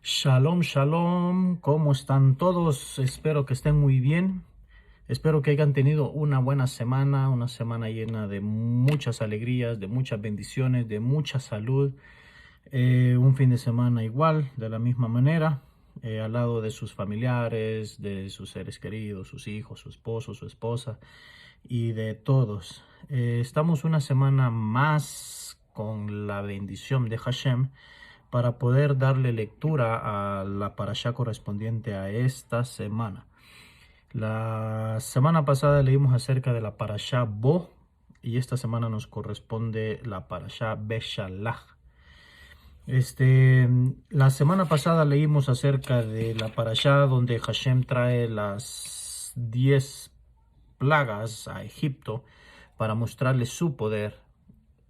Shalom, shalom, ¿cómo están todos? Espero que estén muy bien. Espero que hayan tenido una semana llena de muchas alegrías, de muchas bendiciones, de mucha salud. Un fin de semana igual, de la misma manera, al lado de sus familiares, de sus seres queridos, sus hijos, su esposo, su esposa y de todos. Estamos una semana más con la bendición de Hashem para poder darle lectura a la parashá correspondiente a esta semana. La semana pasada leímos acerca de la parashá Bo y esta semana nos corresponde la parashá Beshalach. La semana pasada leímos acerca de la parashá donde Hashem trae las 10 plagas a Egipto para mostrarle su poder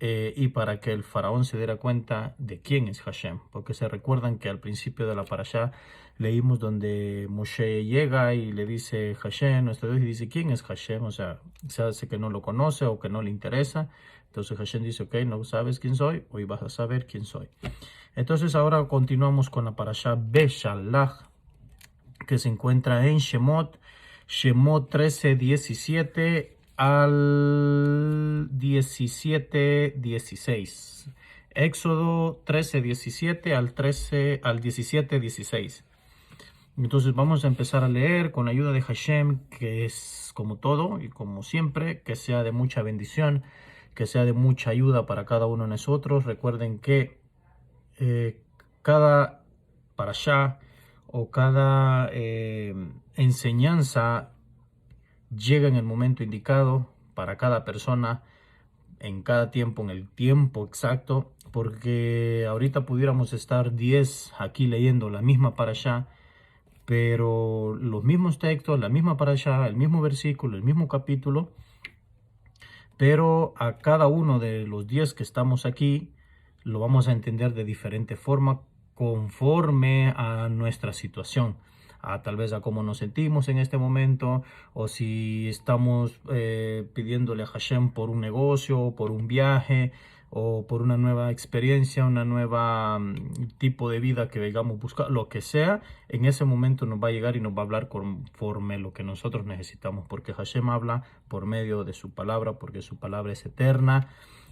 y para que el faraón se diera cuenta de quién es Hashem, porque se recuerdan que al principio de la parashá leímos donde Moshe llega y le dice Hashem, nuestro Dios, y dice quién es Hashem, o sea, se hace que no lo conoce o que no le interesa. Entonces Hashem dice, ok, no sabes quién soy, hoy vas a saber quién soy. Entonces ahora continuamos con la parashá Beshalach, que se encuentra en Shemot 13:17 al 17:16. Éxodo 13:17 al 17:16. Entonces vamos a empezar a leer con la ayuda de Hashem, que es como todo y como siempre, que sea de mucha bendición, que sea de mucha ayuda para cada uno de nosotros. Recuerden que cada parashá o cada enseñanza llega en el momento indicado para cada persona, en cada tiempo, en el tiempo exacto, porque ahorita pudiéramos estar 10 aquí leyendo la misma parashá, pero los mismos textos, la misma parashá, el mismo versículo, el mismo capítulo, pero a cada uno de los 10 que estamos aquí lo vamos a entender de diferente forma conforme a nuestra situación, a tal vez a cómo nos sentimos en este momento, o si estamos pidiéndole a Hashem por un negocio, por un viaje, o por una nueva experiencia, una nueva tipo de vida que vengamos a buscar, lo que sea, en ese momento nos va a llegar y nos va a hablar conforme lo que nosotros necesitamos, porque Hashem habla por medio de su palabra, porque su palabra es eterna.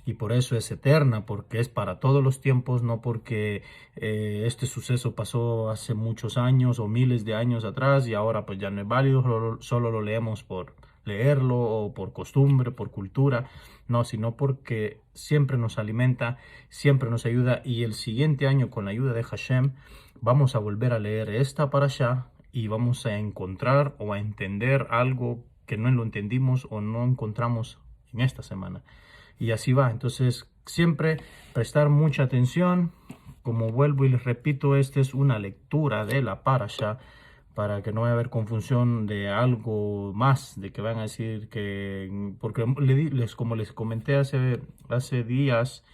Y por eso es eterna, porque es para todos los tiempos, no porque este suceso pasó hace muchos años o miles de años atrás y ahora pues ya no es válido, solo lo leemos por leerlo o por costumbre, por cultura, no, sino porque siempre nos alimenta, siempre nos ayuda y el siguiente año con la ayuda de Hashem vamos a volver a leer esta parashá y vamos a encontrar o a entender algo que no lo entendimos o no encontramos en esta semana. Y así va. Entonces, siempre prestar mucha atención. Como vuelvo y les repito, esta es una lectura de la parasha para que no vaya a haber confusión de algo más, de que van a decir que, porque como les comenté hace días,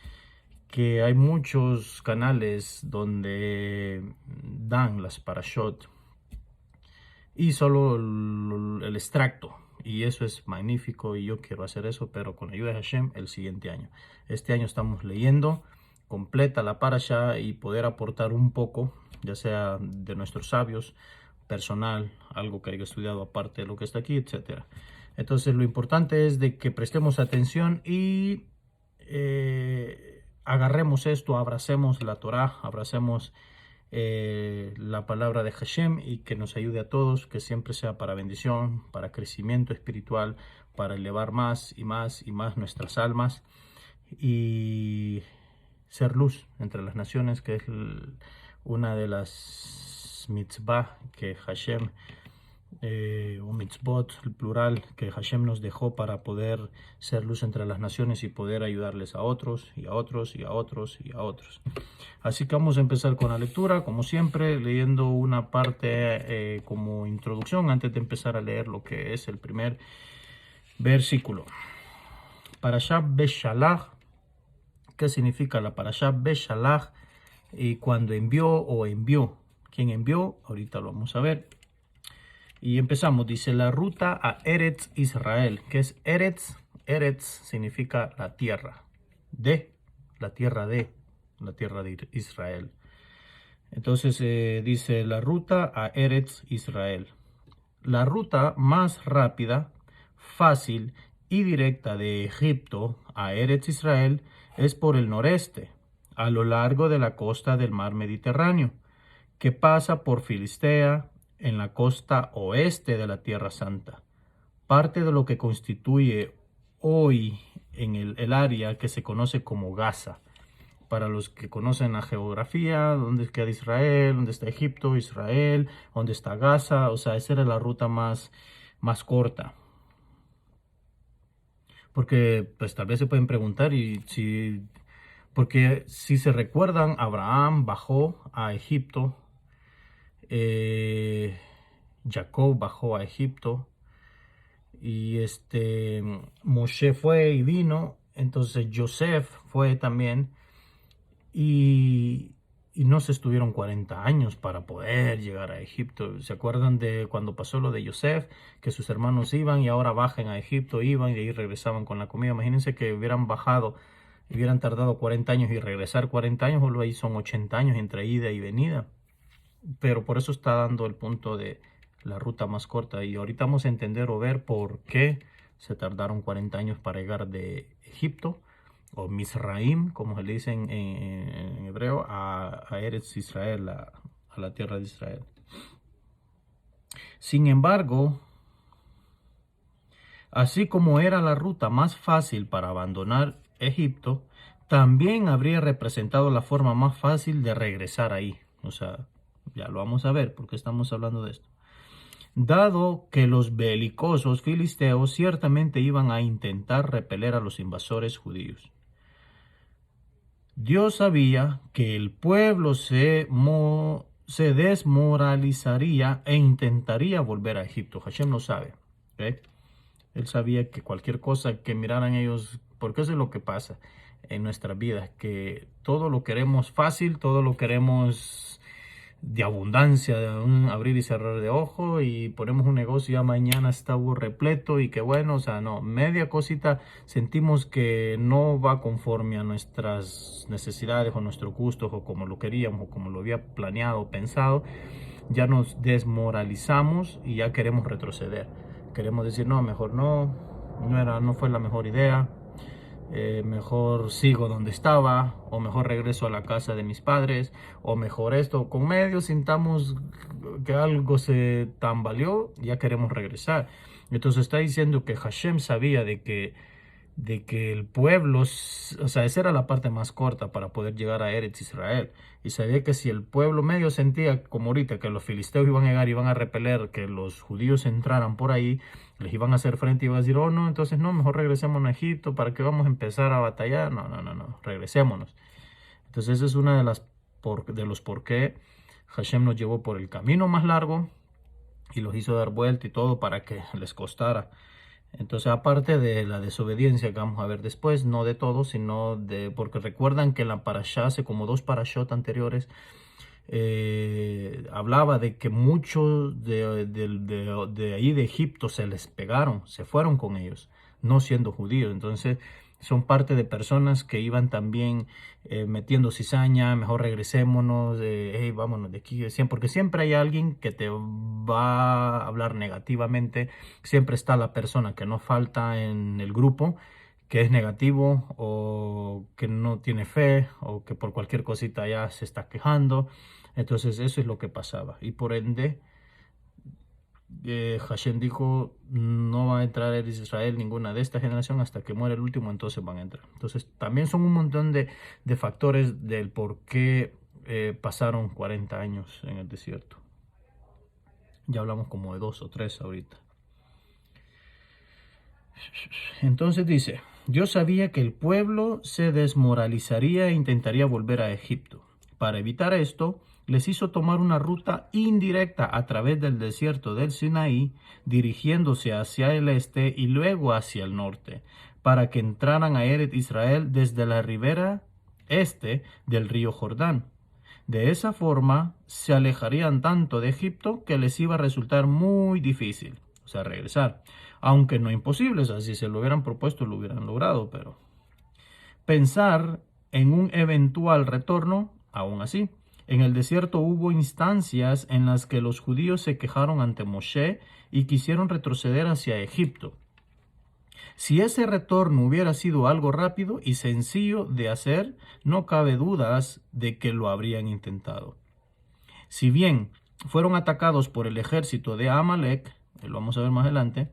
que hay muchos canales donde dan las parashot y solo el extracto. Y eso es magnífico y yo quiero hacer eso, pero con ayuda de Hashem el siguiente año. Este año estamos leyendo completa la parasha y poder aportar un poco, ya sea de nuestros sabios, personal, algo que haya estudiado aparte de lo que está aquí, etcétera. Entonces lo importante es de que prestemos atención y agarremos esto, abracemos la Torah, abracemos la palabra de Hashem y que nos ayude a todos, que siempre sea para bendición, para crecimiento espiritual, para elevar más y más y más nuestras almas y ser luz entre las naciones, que es una de las mitzvah que Hashem o mitzvot, el plural, que Hashem nos dejó para poder ser luz entre las naciones y poder ayudarles a otros y a otros y a otros y a otros. Así que vamos a empezar con la lectura, como siempre, leyendo una parte como introducción antes de empezar a leer lo que es el primer versículo. Parashá Beshalach. ¿Qué significa la parashá Beshalach? Y cuando envió o envió. ¿Quién envió? Ahorita lo vamos a ver. Y empezamos, dice la ruta a Eretz Israel. ¿Qué es Eretz? Eretz significa la tierra de Israel. Entonces dice la ruta a Eretz Israel. La ruta más rápida, fácil y directa de Egipto a Eretz Israel es por el noreste, a lo largo de la costa del mar Mediterráneo, que pasa por Filistea en la costa oeste de la Tierra Santa. Parte de lo que constituye hoy en el área que se conoce como Gaza. Para los que conocen la geografía, dónde queda Israel, dónde está Egipto, Israel, dónde está Gaza, o sea, esa era la ruta más corta. Porque pues tal vez se pueden preguntar porque si se recuerdan, Abraham bajó a Egipto, eh, Jacob bajó a Egipto y Moshe fue y vino, entonces Joseph fue también y, y no se estuvieron 40 años para poder llegar a Egipto. ¿Se acuerdan de cuando pasó lo de Joseph? Que sus hermanos iban y ahora bajan a Egipto, iban y de ahí regresaban con la comida. Imagínense que hubieran bajado, hubieran tardado 40 años y regresar 40 años, o ahí son 80 años entre ida y venida. Pero por eso está dando el punto de la ruta más corta. Y ahorita vamos a entender o ver por qué se tardaron 40 años para llegar de Egipto, o Misraim, como se le dice en hebreo, a Eretz Israel, a la tierra de Israel. Sin embargo, así como era la ruta más fácil para abandonar Egipto, también habría representado la forma más fácil de regresar ahí. O sea, ya lo vamos a ver porque estamos hablando de esto. Dado que los belicosos filisteos ciertamente iban a intentar repeler a los invasores judíos. Dios sabía que el pueblo se desmoralizaría e intentaría volver a Egipto. Hashem lo sabe. ¿Okay? Él sabía que cualquier cosa que miraran ellos, porque eso es lo que pasa en nuestra vida, que todo lo queremos fácil, todo lo queremos de abundancia, de un abrir y cerrar de ojo, y ponemos un negocio ya mañana está repleto y que bueno, o sea, no, media cosita sentimos que no va conforme a nuestras necesidades o nuestros gustos o como lo queríamos o como lo había planeado o pensado, ya nos desmoralizamos y ya queremos retroceder. Queremos decir, no, mejor no fue la mejor idea. Mejor sigo donde estaba, o mejor regreso a la casa de mis padres, o mejor esto. Con medio sintamos que algo se tambaleó, ya queremos regresar. Entonces está diciendo que Hashem sabía de que el pueblo, o sea, esa era la parte más corta para poder llegar a Eretz Israel. Y sabía que si el pueblo medio sentía, como ahorita, que los filisteos iban a llegar, iban a repeler, que los judíos entraran por ahí, les iban a hacer frente y iban a decir, oh no, entonces no, mejor regresemos a Egipto, ¿para qué vamos a empezar a batallar? No, regresémonos. Entonces esa es una de los por qué Hashem nos llevó por el camino más largo y los hizo dar vuelta y todo para que les costara. Entonces, aparte de la desobediencia que vamos a ver después, no de todo, sino porque recuerdan que en la parashá, hace como 2 parashot anteriores, hablaba de que muchos de ahí de Egipto se les pegaron, se fueron con ellos, no siendo judíos. Entonces, son parte de personas que iban también metiendo cizaña, mejor regresémonos, hey, vámonos de aquí, porque siempre hay alguien que te va a hablar negativamente, siempre está la persona que no falta en el grupo, que es negativo o que no tiene fe o que por cualquier cosita ya se está quejando. Entonces eso es lo que pasaba y por ende Hashem dijo, no va a entrar en Israel ninguna de esta generación hasta que muera el último, entonces van a entrar. Entonces también son un montón de factores del por qué pasaron 40 años en el desierto. Ya hablamos como de 2 o 3 ahorita. Entonces dice, Dios sabía que el pueblo se desmoralizaría e intentaría volver a Egipto. Para evitar esto, les hizo tomar una ruta indirecta a través del desierto del Sinaí, dirigiéndose hacia el este y luego hacia el norte, para que entraran a Eretz Israel desde la ribera este del río Jordán. De esa forma, se alejarían tanto de Egipto que les iba a resultar muy difícil, o sea, regresar. Aunque no imposible, o sea, si se lo hubieran propuesto, lo hubieran logrado, pero pensar en un eventual retorno, aún así, En el desierto hubo instancias en las que los judíos se quejaron ante Moshe y quisieron retroceder hacia Egipto. Si ese retorno hubiera sido algo rápido y sencillo de hacer, no cabe dudas de que lo habrían intentado. Si bien fueron atacados por el ejército de Amalek, lo vamos a ver más adelante,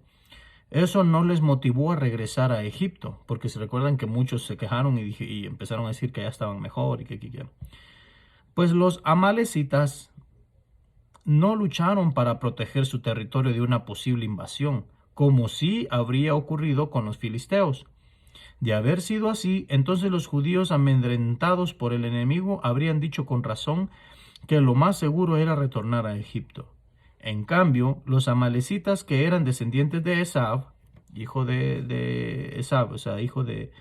eso no les motivó a regresar a Egipto, porque se recuerdan que muchos se quejaron y empezaron a decir que ya estaban mejor y que quieran. Pues los amalecitas no lucharon para proteger su territorio de una posible invasión, como sí habría ocurrido con los filisteos. De haber sido así, entonces los judíos amedrentados por el enemigo habrían dicho con razón que lo más seguro era retornar a Egipto. En cambio, los amalecitas, que eran descendientes de Esab, hijo de Esab, o sea, hijo de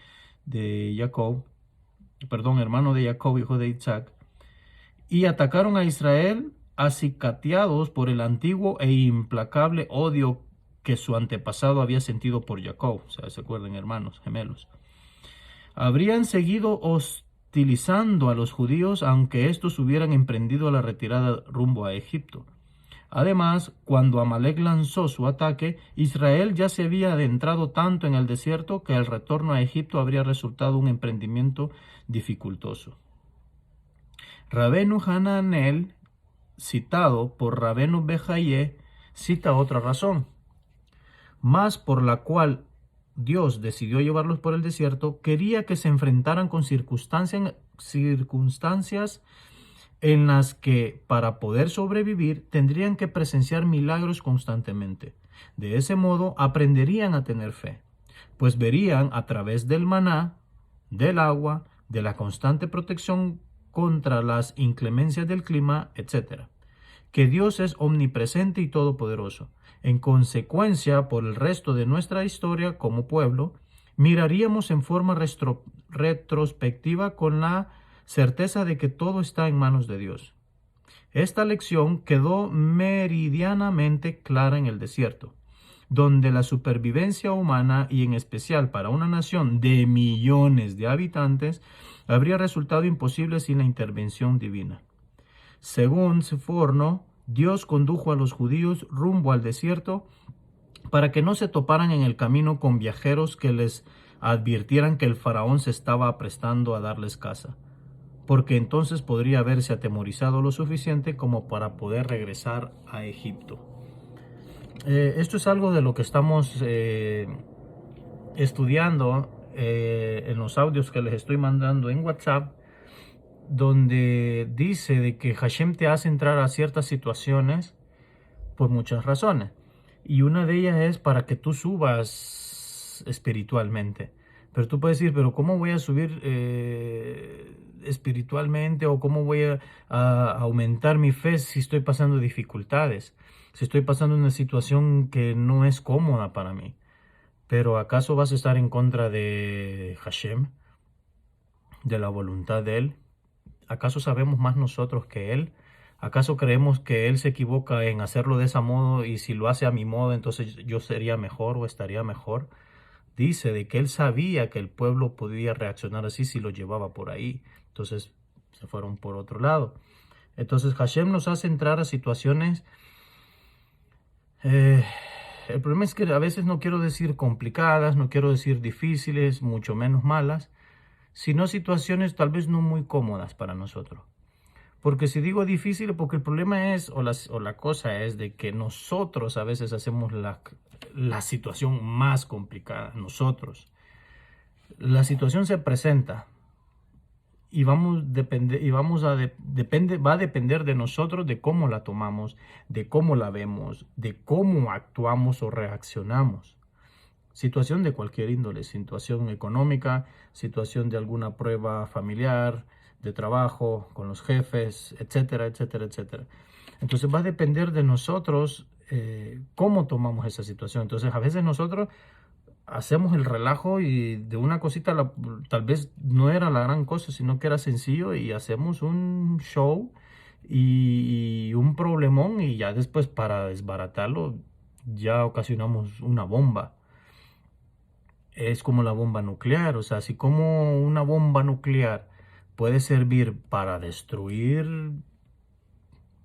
Jacob, perdón, hermano de Jacob, hijo de Isaac, y atacaron a Israel acicateados por el antiguo e implacable odio que su antepasado había sentido por Jacob. O sea, se acuerdan, hermanos gemelos. Habrían seguido hostilizando a los judíos aunque estos hubieran emprendido la retirada rumbo a Egipto. Además, cuando Amalek lanzó su ataque, Israel ya se había adentrado tanto en el desierto que el retorno a Egipto habría resultado un emprendimiento dificultoso. Rabenu Hananel, citado por Rabenu Bejaye, cita otra razón, más por la cual Dios decidió llevarlos por el desierto. Quería que se enfrentaran con circunstancias en las que, para poder sobrevivir, tendrían que presenciar milagros constantemente. De ese modo, aprenderían a tener fe, pues verían a través del maná, del agua, de la constante protección contra las inclemencias del clima, etc., que Dios es omnipresente y todopoderoso. En consecuencia, por el resto de nuestra historia como pueblo, miraríamos en forma retrospectiva con la certeza de que todo está en manos de Dios. Esta lección quedó meridianamente clara en el desierto, donde la supervivencia humana, y en especial para una nación de millones de habitantes, habría resultado imposible sin la intervención divina. Según Seforno, Dios condujo a los judíos rumbo al desierto para que no se toparan en el camino con viajeros que les advirtieran que el faraón se estaba aprestando a darles caza, porque entonces podría haberse atemorizado lo suficiente como para poder regresar a Egipto. Esto es algo de lo que estamos estudiando en los audios que les estoy mandando en WhatsApp, donde dice de que Hashem te hace entrar a ciertas situaciones por muchas razones. Y una de ellas es para que tú subas espiritualmente. Pero tú puedes decir, pero ¿cómo voy a subir espiritualmente? ¿O cómo voy a aumentar mi fe si estoy pasando dificultades? Si estoy pasando una situación que no es cómoda para mí. Pero ¿acaso vas a estar en contra de Hashem? ¿De la voluntad de Él? ¿Acaso sabemos más nosotros que Él? ¿Acaso creemos que Él se equivoca en hacerlo de ese modo y si lo hace a mi modo, entonces yo sería mejor o estaría mejor? Dice de que Él sabía que el pueblo podía reaccionar así si lo llevaba por ahí. Entonces se fueron por otro lado. Entonces Hashem nos hace entrar a situaciones... el problema es que a veces no quiero decir complicadas, no quiero decir difíciles, mucho menos malas, sino situaciones tal vez no muy cómodas para nosotros. Porque si digo difícil, porque el problema es, o la cosa es de que nosotros a veces hacemos la situación más complicada, nosotros. La situación se presenta y va a depender de nosotros de cómo la tomamos, de cómo la vemos, de cómo actuamos o reaccionamos. Situación de cualquier índole, situación económica, situación de alguna prueba familiar, de trabajo, con los jefes, etcétera, etcétera, etcétera. Entonces va a depender de nosotros cómo tomamos esa situación. Entonces a veces nosotros hacemos el relajo y de una cosita tal vez no era la gran cosa, sino que era sencillo y hacemos un show y un problemón y ya después para desbaratarlo ya ocasionamos una bomba. Es como la bomba nuclear, o sea, si como una bomba nuclear puede servir para destruir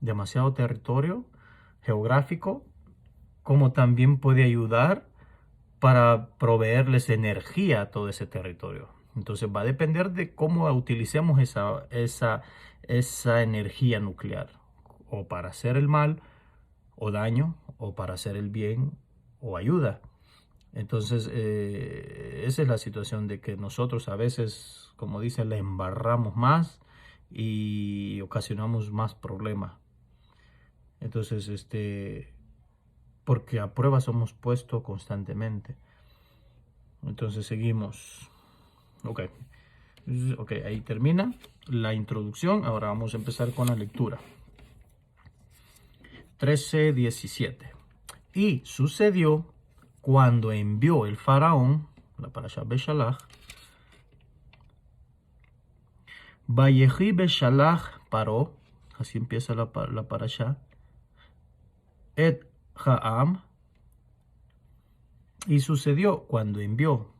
demasiado territorio geográfico, como también puede ayudar para proveerles energía a todo ese territorio. Entonces va a depender de cómo utilicemos esa energía nuclear, o para hacer el mal o daño, o para hacer el bien o ayuda. Entonces, esa es la situación de que nosotros a veces, como dicen, le embarramos más y ocasionamos más problemas. Entonces, porque a prueba somos puestos constantemente. Entonces, seguimos. Ok. Ok, ahí termina la introducción. Ahora vamos a empezar con la lectura. 13:17. Y sucedió cuando envió el faraón, la parasha Beshalach, Vayehi Beshalach paró, así empieza la parasha, Et Ha'am, y sucedió cuando envió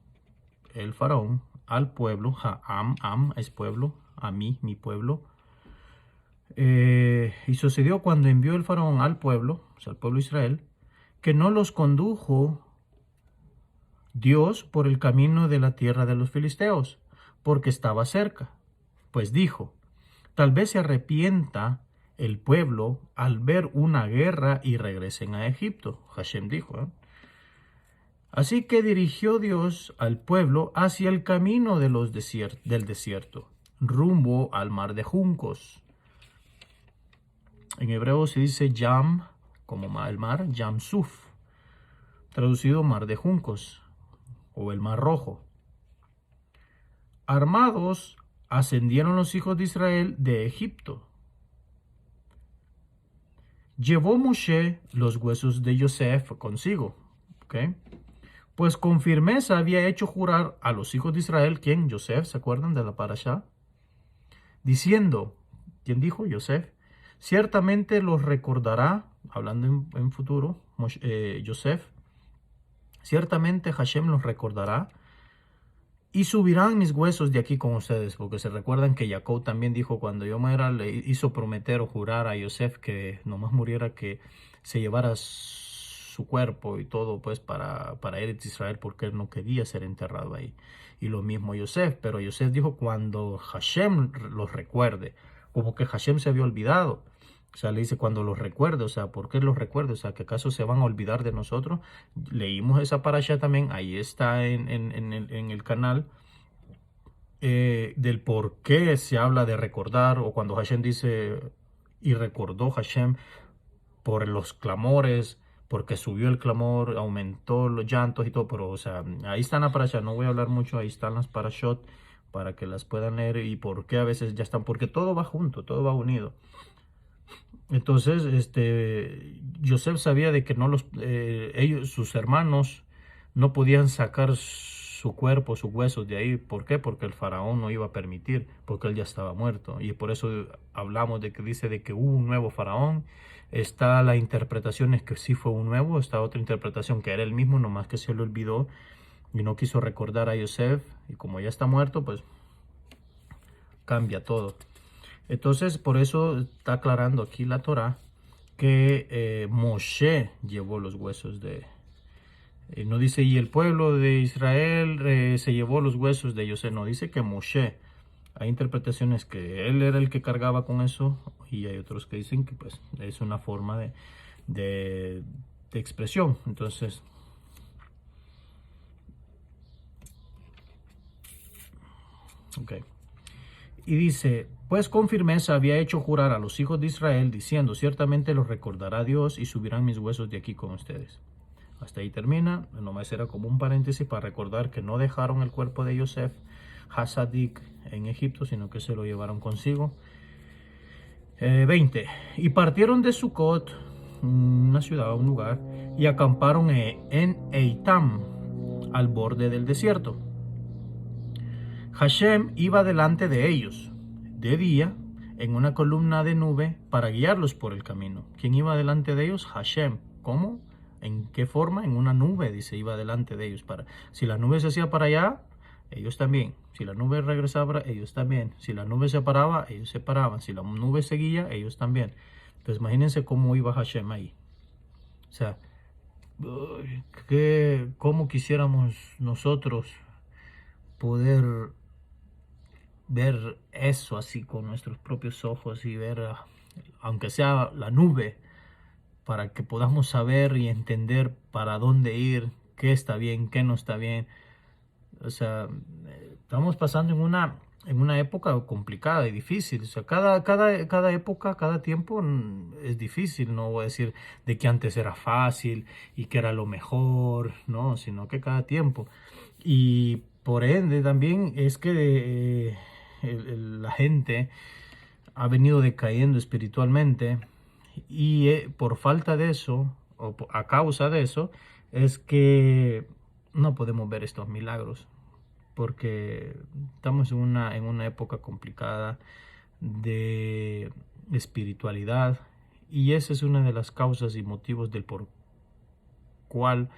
el faraón al pueblo, Ha'am, Am es pueblo, a mí, mi pueblo, y sucedió cuando envió el faraón al pueblo, o sea, al pueblo de Israel, que no los condujo Dios por el camino de la tierra de los filisteos, porque estaba cerca. Pues dijo, tal vez se arrepienta el pueblo al ver una guerra y regresen a Egipto. Hashem dijo, ¿eh? Así que dirigió Dios al pueblo hacia el camino de del desierto, rumbo al mar de juncos. En hebreo se dice Yam, como el mar, Yam Suf, traducido mar de juncos, o el mar rojo. Armados, ascendieron los hijos de Israel de Egipto. Llevó Moshe los huesos de Yosef consigo, ¿ok? Pues con firmeza había hecho jurar a los hijos de Israel, ¿quién? Yosef, ¿se acuerdan de la parashá? Diciendo, ¿quién dijo? Yosef. Ciertamente los recordará, hablando en futuro, Yosef. Ciertamente Hashem los recordará y subirán mis huesos de aquí con ustedes, porque se recuerdan que Jacob también dijo, cuando yo muera, le hizo prometer o jurar a Yosef que nomás muriera, que se llevara su cuerpo y todo, pues, para Eretz Israel, porque él no quería ser enterrado ahí. Y lo mismo Yosef, pero Yosef dijo, cuando Hashem los recuerde, como que Hashem se había olvidado. O sea, le dice cuando los recuerde, o sea, ¿por qué los recuerde? O sea, ¿que acaso se van a olvidar de nosotros? Leímos esa parasha también, ahí está en el canal, del por qué se habla de recordar, o cuando Hashem dice, y recordó Hashem por los clamores, porque subió el clamor, aumentó los llantos y todo, pero, o sea, ahí están las parashas, no voy a hablar mucho, ahí están las parashot, para que las puedan leer, y por qué a veces ya están, porque todo va junto, todo va unido. Entonces, Yosef sabía de que no ellos, sus hermanos, no podían sacar su cuerpo, sus huesos de ahí. ¿Por qué? Porque el faraón no iba a permitir, porque él ya estaba muerto. Y por eso hablamos de que dice de que hubo un nuevo faraón. Está la interpretación es que sí fue un nuevo, está otra interpretación que era el mismo, nomás que se le olvidó y no quiso recordar a Yosef. Y como ya está muerto, pues cambia todo. Entonces, por eso está aclarando aquí la Torá que Moshe llevó los huesos no dice, y el pueblo de Israel se llevó los huesos de Yosef. No, dice que Moshe. Hay interpretaciones que él era el que cargaba con eso, y hay otros que dicen que pues es una forma de expresión. Entonces, ok. Y dice, pues con firmeza había hecho jurar a los hijos de Israel, diciendo, ciertamente los recordará Dios y subirán mis huesos de aquí con ustedes. Hasta ahí termina, nomás era como un paréntesis para recordar que no dejaron el cuerpo de Yosef Hasadik en Egipto, sino que se lo llevaron consigo. 20. Y partieron de Sucot, una ciudad, un lugar, y acamparon en Eitam, al borde del desierto. Hashem iba delante de ellos, de día, en una columna de nube, para guiarlos por el camino. ¿Quién iba delante de ellos? Hashem. ¿Cómo? ¿En qué forma? En una nube, dice, iba delante de ellos. Si la nube se hacía para allá, ellos también. Si la nube regresaba, ellos también. Si la nube se paraba, ellos se paraban. Si la nube seguía, ellos también. Entonces imagínense cómo iba Hashem ahí. O sea, cómo quisiéramos nosotros poder ver eso así con nuestros propios ojos y ver, aunque sea la nube, para que podamos saber y entender para dónde ir, qué está bien, qué no está bien. O sea, estamos pasando en una época complicada y difícil. O sea, cada época, cada tiempo es difícil. No voy a decir de que antes era fácil y que era lo mejor, no, sino que cada tiempo. Y por ende también es que la gente ha venido decayendo espiritualmente y por falta de eso, o a causa de eso, es que no podemos ver estos milagros porque estamos en una época complicada de espiritualidad y esa es una de las causas y motivos del por cual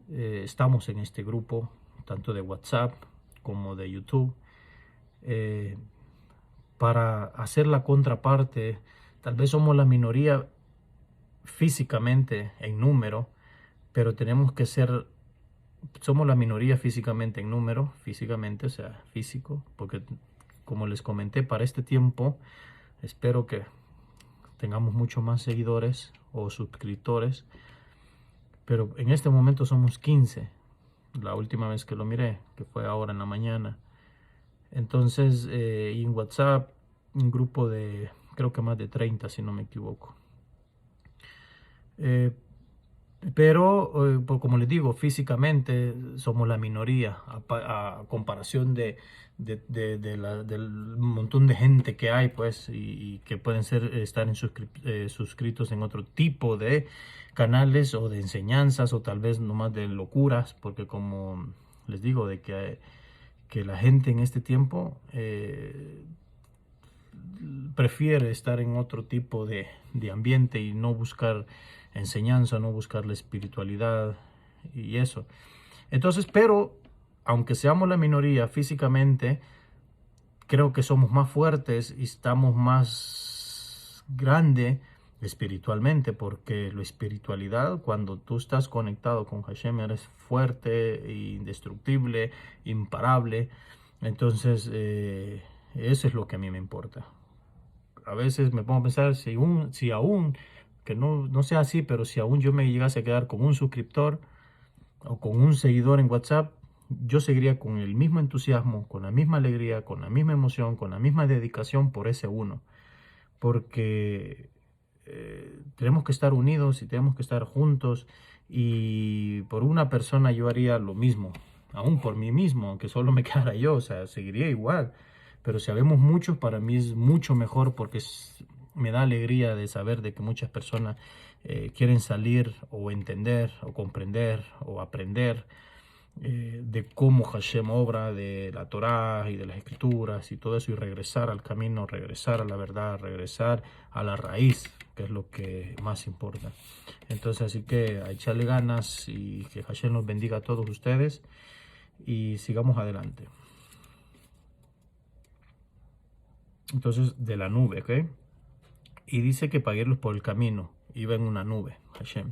estamos en este grupo, tanto de WhatsApp como de YouTube, eh, para hacer la contraparte. Tal vez somos la minoría físicamente en número, pero tenemos que ser, somos la minoría físicamente en número, físicamente, o sea, físico, porque como les comenté, para este tiempo espero que tengamos mucho más seguidores o suscriptores, pero en este momento somos 15, la última vez que lo miré, que fue ahora en la mañana. Entonces, y en WhatsApp, un grupo de, creo que más de 30, si no me equivoco. Pero, como les digo, físicamente somos la minoría a comparación del montón de gente que hay, pues, y que pueden estar suscritos en otro tipo de canales o de enseñanzas o tal vez nomás de locuras, porque como les digo, de que la gente en este tiempo prefiere estar en otro tipo de ambiente y no buscar enseñanza, no buscar la espiritualidad y eso. Entonces, pero aunque seamos la minoría físicamente, creo que somos más fuertes y estamos más grande espiritualmente, porque la espiritualidad, cuando tú estás conectado con Hashem, eres fuerte, indestructible, imparable. Entonces, eso es lo que a mí me importa. A veces me pongo a pensar si aún, que no sea así, pero si aún yo me llegase a quedar con un suscriptor o con un seguidor en WhatsApp, yo seguiría con el mismo entusiasmo, con la misma alegría, con la misma emoción, con la misma dedicación por ese uno. Porque tenemos que estar unidos y tenemos que estar juntos, y por una persona yo haría lo mismo, aún por mí mismo, aunque solo me quedara yo, o sea, seguiría igual. Pero si habemos muchos, para mí es mucho mejor, porque me da alegría de saber de que muchas personas quieren salir o entender o comprender o aprender de cómo Hashem obra, de la Torá y de las Escrituras y todo eso, y regresar al camino, regresar a la verdad, regresar a la raíz, que es lo que más importa. Entonces, así que a echarle ganas y que Hashem los bendiga a todos ustedes y sigamos adelante. Entonces, de la nube, ¿ok? Y dice que para irlos por el camino iba en una nube, Hashem.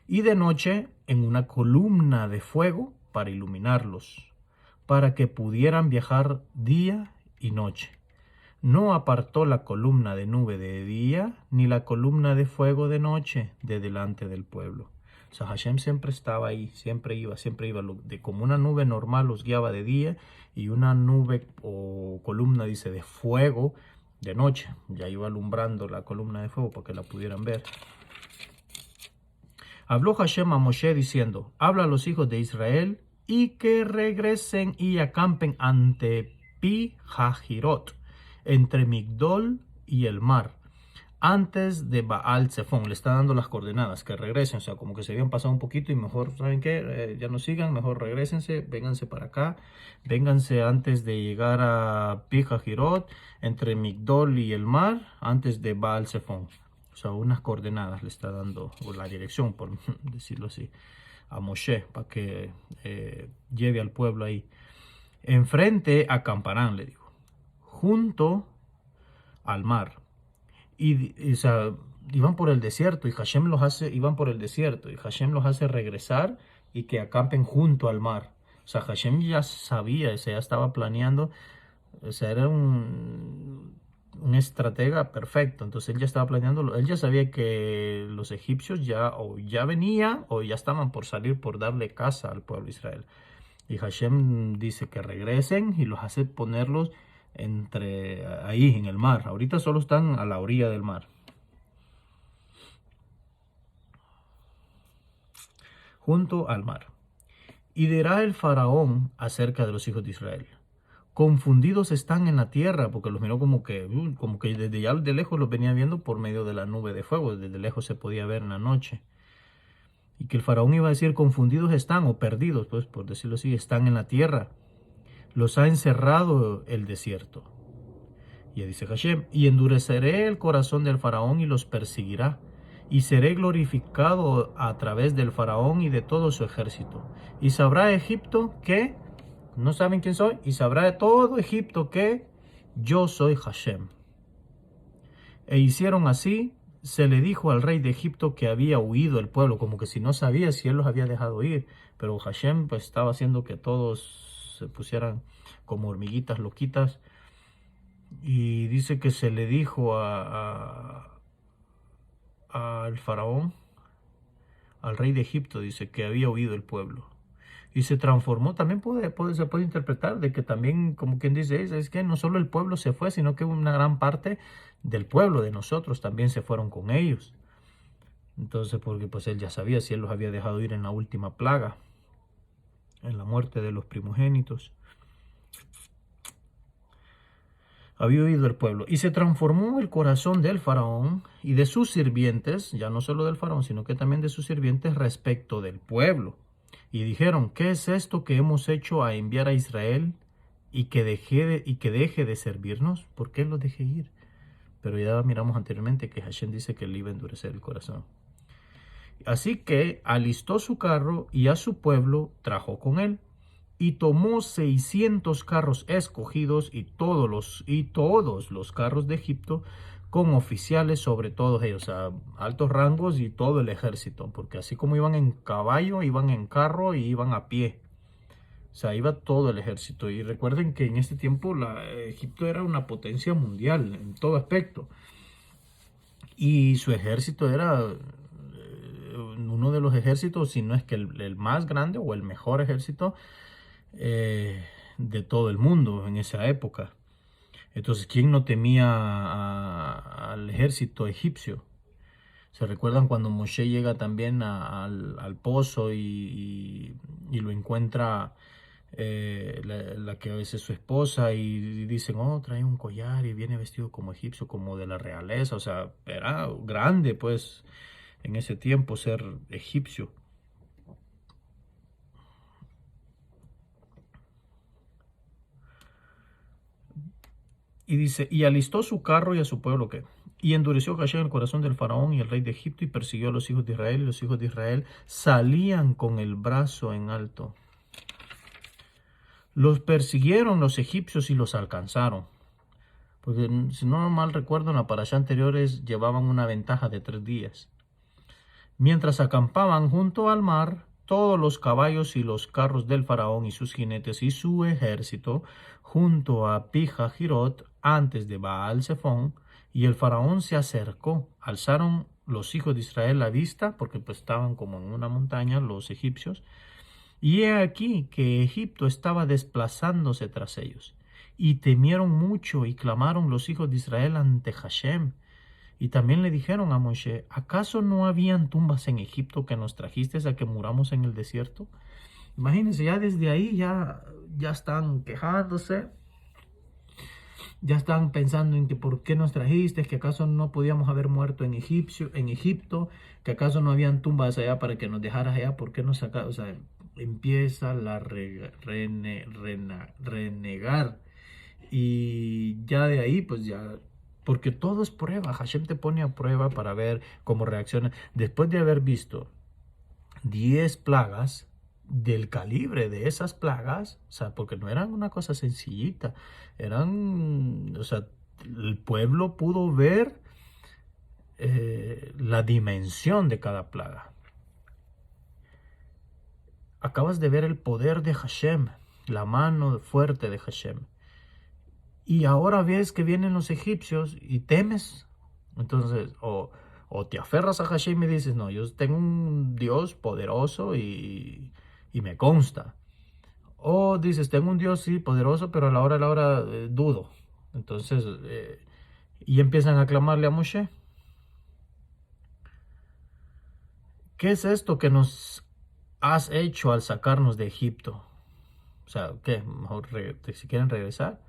Y de noche en una columna de fuego para iluminarlos, para que pudieran viajar día y noche. No apartó la columna de nube de día, ni la columna de fuego de noche de delante del pueblo. O sea, Hashem siempre estaba ahí, siempre iba. De como una nube normal los guiaba de día, y una nube o columna, dice, de fuego de noche. Ya iba alumbrando la columna de fuego para que la pudieran ver. Habló Hashem a Moshe diciendo: habla a los hijos de Israel y que regresen y acampen ante Pi Hajirot, entre Migdol y el mar, antes de Baal Zephón. Le está dando las coordenadas, que regresen, o sea, como que se habían pasado un poquito y mejor, ¿saben qué? Ya no sigan, mejor regresense, vénganse para acá, vénganse antes de llegar a Pi Hajirot, entre Migdol y el mar, antes de Baal Zephón. O sea, unas coordenadas le está dando, o la dirección, por decirlo así. a Moshe para que lleve al pueblo ahí. Enfrente acamparán, le digo, junto al mar. O sea, iban por el desierto y Hashem iban por el desierto y Hashem los hace regresar y que acampen junto al mar. O sea, Hashem ya sabía, o sea, ya estaba planeando, o sea, era un estratega perfecto. Entonces él ya estaba planeando, él ya sabía que los egipcios ya venían o ya estaban por salir por darle caza al pueblo de Israel. Y Hashem dice que regresen y los hace ponerlos ahí en el mar. Ahorita solo están a la orilla del mar. Junto al mar. Y dirá el faraón acerca de los hijos de Israel: confundidos están en la tierra, porque los miró como que desde ya de lejos los venía viendo por medio de la nube de fuego, desde lejos se podía ver en la noche. Y que el faraón iba a decir: confundidos están, o perdidos, pues por decirlo así, están en la tierra. Los ha encerrado el desierto. Y dice Hashem: y endureceré el corazón del faraón y los perseguirá, y seré glorificado a través del faraón y de todo su ejército. Y sabrá Egipto que, no saben quién soy, y sabrá de todo Egipto que yo soy Hashem. E hicieron así. Se le dijo al rey de Egipto que había huido el pueblo, como que si no sabía si él los había dejado ir. Pero Hashem pues estaba haciendo que todos se pusieran como hormiguitas loquitas. Y dice que se le dijo al faraón, al rey de Egipto, dice que había huido el pueblo. Y se transformó, también se puede interpretar de que también, como quien dice, es que no solo el pueblo se fue, sino que una gran parte del pueblo, de nosotros, también se fueron con ellos. Entonces, porque pues él ya sabía si él los había dejado ir en la última plaga, en la muerte de los primogénitos. Había huido el pueblo, y se transformó el corazón del faraón y de sus sirvientes, ya no solo del faraón, sino que también de sus sirvientes respecto del pueblo. Y dijeron: ¿qué es esto que hemos hecho a enviar a Israel y que deje de servirnos? ¿Por qué lo dejé ir? Pero ya miramos anteriormente que Hashem dice que él iba a endurecer el corazón. Así que alistó su carro y a su pueblo trajo con él. Y tomó 600 carros escogidos y todos los carros de Egipto, con oficiales sobre todos ellos, a altos rangos, y todo el ejército, porque así como iban en caballo, iban en carro y iban a pie. O sea, iba todo el ejército. Y recuerden que en este tiempo Egipto era una potencia mundial en todo aspecto. Y su ejército era uno de los ejércitos, si no es que el más grande o el mejor ejército de todo el mundo en esa época. Entonces, ¿quién no temía al ejército egipcio? ¿Se recuerdan cuando Moshe llega también al pozo y lo encuentra la que a veces es su esposa, y dicen: oh, trae un collar y viene vestido como egipcio, como de la realeza? O sea, era grande pues en ese tiempo ser egipcio. Y dice: y alistó su carro y a su pueblo, ¿qué? Y endureció Hashem el corazón del faraón y el rey de Egipto, y persiguió a los hijos de Israel, y los hijos de Israel salían con el brazo en alto. Los persiguieron los egipcios y los alcanzaron. Porque si no mal recuerdo, en la parashá anteriores llevaban una ventaja de 3 días. Mientras acampaban junto al mar, todos los caballos y los carros del faraón y sus jinetes y su ejército, junto a Pija-Jirot, antes de Baal-Zephón, y el faraón se acercó. Alzaron los hijos de Israel la vista, porque pues estaban como en una montaña los egipcios, y he aquí que Egipto estaba desplazándose tras ellos. Y temieron mucho y clamaron los hijos de Israel ante Hashem. Y también le dijeron a Moshe: ¿acaso no habían tumbas en Egipto que nos trajiste a que muramos en el desierto? Imagínense, ya desde ahí ya están quejándose. Ya están pensando en que por qué nos trajiste, que acaso no podíamos haber muerto en Egipto, que acaso no habían tumbas allá para que nos dejaras allá, por qué nos sacaste. O sea, empieza la renegar. Y ya de ahí, pues ya, porque todo es prueba. Hashem te pone a prueba para ver cómo reacciona. Después de haber visto 10 plagas del calibre de esas plagas, o sea, porque no eran una cosa sencillita, eran, o sea, el pueblo pudo ver la dimensión de cada plaga. Acabas de ver el poder de Hashem, la mano fuerte de Hashem. Y ahora ves que vienen los egipcios y temes. Entonces, o te aferras a Hashem y dices, no, yo tengo un Dios poderoso y me consta. O dices, tengo un Dios, sí, poderoso, pero a la hora dudo. Entonces, y empiezan a clamarle a Moshe. ¿Qué es esto que nos has hecho al sacarnos de Egipto? O sea, ¿qué? Mejor si quieren regresar.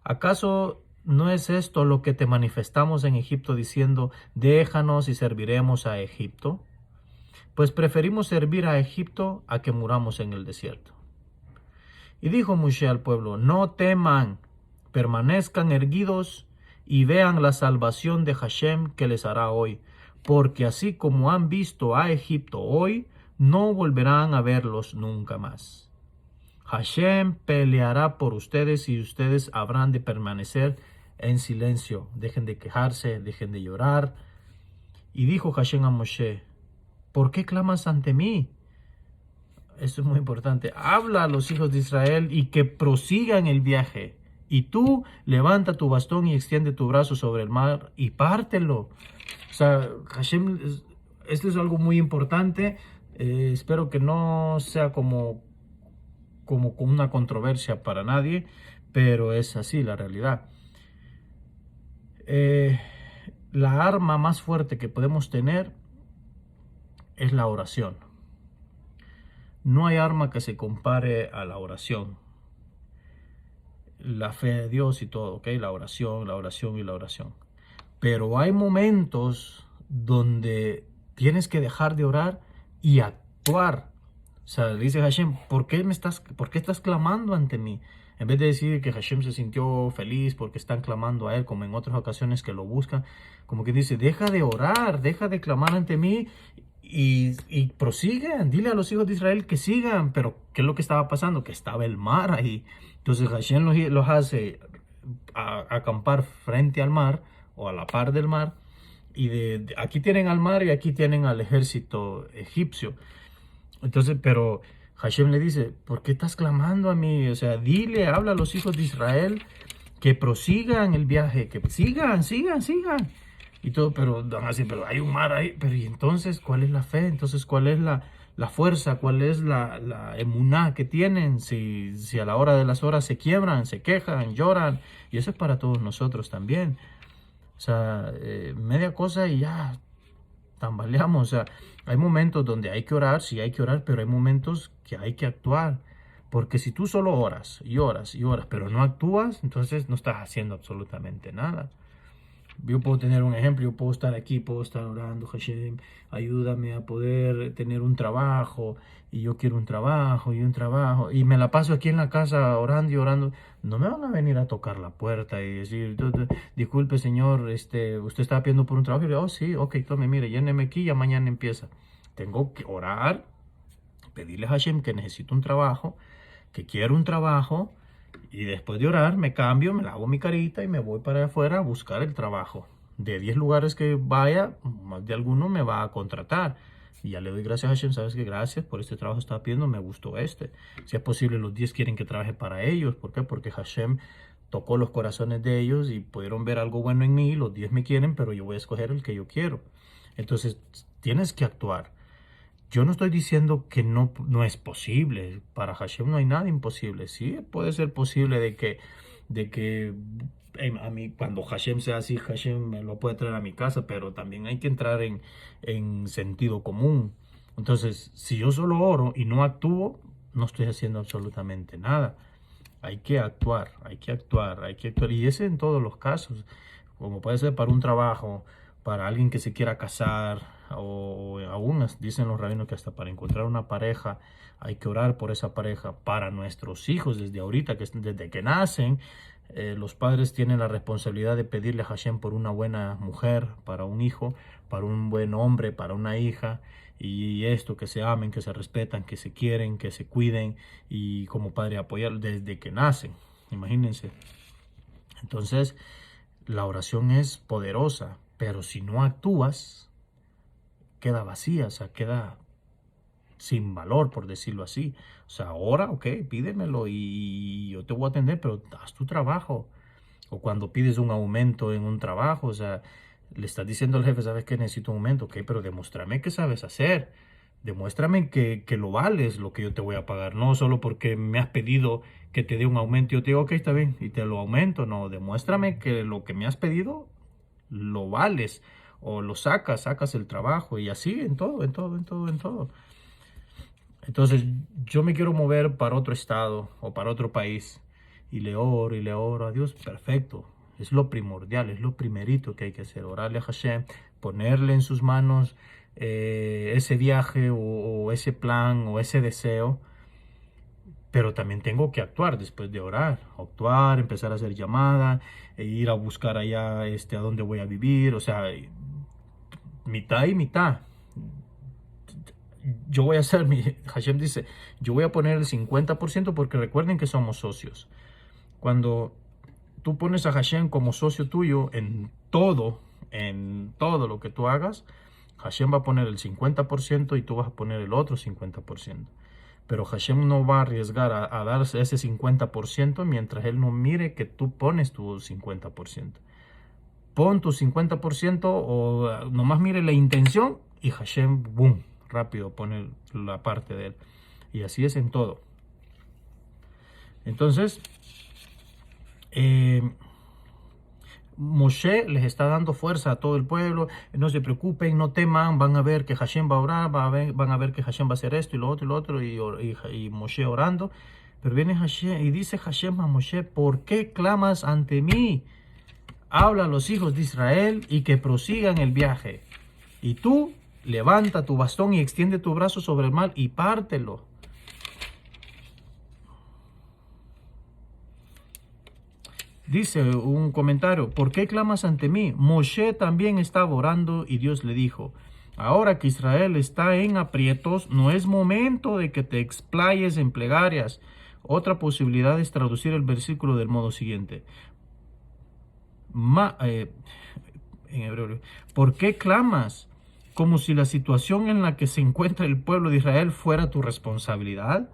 ¿Acaso no es esto lo que te manifestamos en Egipto diciendo, déjanos y serviremos a Egipto? Pues preferimos servir a Egipto a que muramos en el desierto. Y dijo Moshe al pueblo, no teman, permanezcan erguidos y vean la salvación de Hashem que les hará hoy, porque así como han visto a Egipto hoy, no volverán a verlos nunca más. Hashem peleará por ustedes y ustedes habrán de permanecer en silencio. Dejen de quejarse, dejen de llorar. Y dijo Hashem a Moshe, ¿por qué clamas ante mí? Esto es muy importante. Habla a los hijos de Israel y que prosigan el viaje. Y tú levanta tu bastón y extiende tu brazo sobre el mar y pártelo. O sea, Hashem, esto es algo muy importante. Espero que no sea como una controversia para nadie, pero es así la realidad. La arma más fuerte que podemos tener es la oración. No hay arma que se compare a la oración. La fe de Dios y todo, ¿ok? La oración y la oración. Pero hay momentos donde tienes que dejar de orar y actuar. O sea, dice Hashem, ¿por qué estás clamando ante mí? En vez de decir que Hashem se sintió feliz porque están clamando a él, como en otras ocasiones que lo buscan, como que dice, deja de orar, deja de clamar ante mí y prosiguen. Dile a los hijos de Israel que sigan. Pero, ¿qué es lo que estaba pasando? Que estaba el mar ahí. Entonces Hashem los hace acampar frente al mar o a la par del mar. Y aquí tienen al mar y aquí tienen al ejército egipcio. Entonces, pero Hashem le dice, ¿por qué estás clamando a mí? O sea, dile, habla a los hijos de Israel que prosigan el viaje, que sigan. Y todo, pero así, pero hay un mar ahí. Pero ¿y entonces cuál es la fe? Entonces, ¿cuál es la fuerza? ¿Cuál es la emuná que tienen? Si a la hora de las horas se quiebran, se quejan, lloran. Y eso es para todos nosotros también. O sea, media cosa y ya tambaleamos. O sea, hay momentos donde hay que orar, sí hay que orar, pero hay momentos que hay que actuar. Porque si tú solo oras y oras y oras, pero no actúas, entonces no estás haciendo absolutamente nada. Yo puedo tener un ejemplo, yo puedo estar aquí, puedo estar orando, Hashem, ayúdame a poder tener un trabajo, y yo quiero un trabajo, y me la paso aquí en la casa orando y orando. No me van a venir a tocar la puerta y decir, disculpe señor, usted estaba pidiendo por un trabajo. Y yo, oh sí, ok, tome, mire, lléneme aquí, ya mañana empieza. Tengo que orar, pedirle a Hashem que necesito un trabajo, que quiero un trabajo, y después de orar me cambio, me lavo mi carita y me voy para afuera a buscar el trabajo. De 10 lugares que vaya, más de alguno me va a contratar. Y ya le doy gracias a Hashem, sabes que gracias por este trabajo que estaba pidiendo, me gustó este. Si es posible, los 10 quieren que trabaje para ellos. ¿Por qué? Porque Hashem tocó los corazones de ellos y pudieron ver algo bueno en mí. Los 10 me quieren, pero yo voy a escoger el que yo quiero. Entonces, tienes que actuar. Yo no estoy diciendo que no es posible. Para Hashem no hay nada imposible. Sí, puede ser posible de que a mí, cuando Hashem sea así, Hashem me lo puede traer a mi casa, pero también hay que entrar en sentido común. Entonces, si yo solo oro y no actúo, no estoy haciendo absolutamente nada. Hay que actuar, hay que actuar, hay que actuar. Y ese en todos los casos, como puede ser para un trabajo, para alguien que se quiera casar, o aún dicen los rabinos que hasta para encontrar una pareja hay que orar por esa pareja. Para nuestros hijos desde ahorita, desde que nacen, Los padres tienen la responsabilidad de pedirle a Hashem por una buena mujer, para un hijo, para un buen hombre, para una hija, y esto, que se amen, que se respetan, que se quieren, que se cuiden, y como padre apoyar desde que nacen. Imagínense. Entonces, la oración es poderosa, pero si no actúas, queda vacía, o sea, queda sin valor, por decirlo así. O sea, ahora, ok, pídemelo y yo te voy a atender, pero haz tu trabajo. O cuando pides un aumento en un trabajo, o sea, le estás diciendo al jefe, ¿sabes qué? Necesito un aumento, ok, pero demuéstrame que sabes hacer. Demuéstrame que lo vales lo que yo te voy a pagar. No solo porque me has pedido que te dé un aumento y yo te digo, ok, está bien, y te lo aumento. No, demuéstrame que lo que me has pedido lo vales. O lo sacas el trabajo y así en todo, en todo, en todo, en todo. Entonces yo me quiero mover para otro estado o para otro país y le oro a Dios, perfecto. Es lo primordial, es lo primerito que hay que hacer, orarle a Hashem, ponerle en sus manos ese viaje o ese plan o ese deseo, pero también tengo que actuar después de orar, actuar, empezar a hacer llamada, ir a buscar allá a dónde voy a vivir, o sea, mitad y mitad. Yo voy a hacer Hashem dice, yo voy a poner el 50% porque recuerden que somos socios. Cuando tú pones a Hashem como socio tuyo en todo lo que tú hagas, Hashem va a poner el 50% y tú vas a poner el otro 50%. Pero Hashem no va a arriesgar a darse ese 50% mientras Él no mire que tú pones tu 50%. Pon tu 50% o nomás mire la intención y Hashem, boom, rápido pone la parte de Él. Y así es en todo. Entonces, Moshe les está dando fuerza a todo el pueblo. No se preocupen, no teman, van a ver que Hashem va a orar, van a ver que Hashem va a hacer esto y lo otro, y Moshe orando. Pero viene Hashem y dice Hashem a Moshe, ¿por qué clamas ante mí? Habla a los hijos de Israel y que prosigan el viaje. Y tú levanta tu bastón y extiende tu brazo sobre el mar y pártelo. Dice un comentario, ¿por qué clamas ante mí? Moshe también estaba orando y Dios le dijo, ahora que Israel está en aprietos, no es momento de que te explayes en plegarias. Otra posibilidad es traducir el versículo del modo siguiente. En hebreo, ¿por qué clamas? Como si la situación en la que se encuentra el pueblo de Israel fuera tu responsabilidad.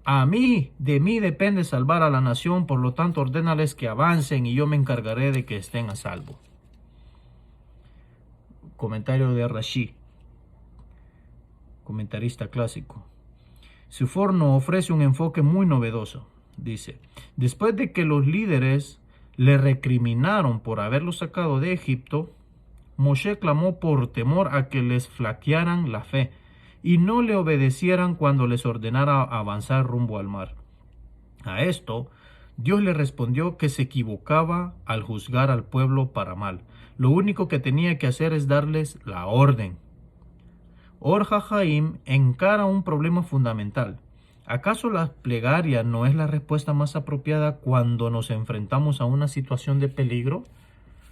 De mí depende salvar a la nación, por lo tanto ordénales que avancen y yo me encargaré de que estén a salvo. Comentario de Rashi, comentarista clásico. Suforno ofrece un enfoque muy novedoso. Dice, después de que los líderes le recriminaron por haberlo sacado de Egipto, Moshe clamó por temor a que les flaquearan la fe y no le obedecieran cuando les ordenara avanzar rumbo al mar. A esto, Dios le respondió que se equivocaba al juzgar al pueblo para mal. Lo único que tenía que hacer es darles la orden. Or HaHaim encara un problema fundamental. ¿Acaso la plegaria no es la respuesta más apropiada cuando nos enfrentamos a una situación de peligro?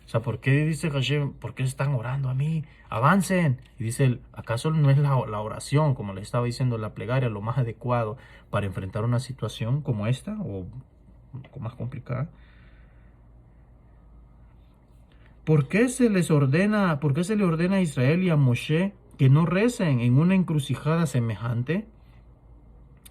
O sea, ¿por qué dice Hashem, por qué están orando a mí? Avancen. Y dice él, ¿acaso no es la oración, como le estaba diciendo, la plegaria, lo más adecuado para enfrentar una situación como esta o más complicada? ¿Por qué se le ordena a Israel y a Moshe que no recen en una encrucijada semejante?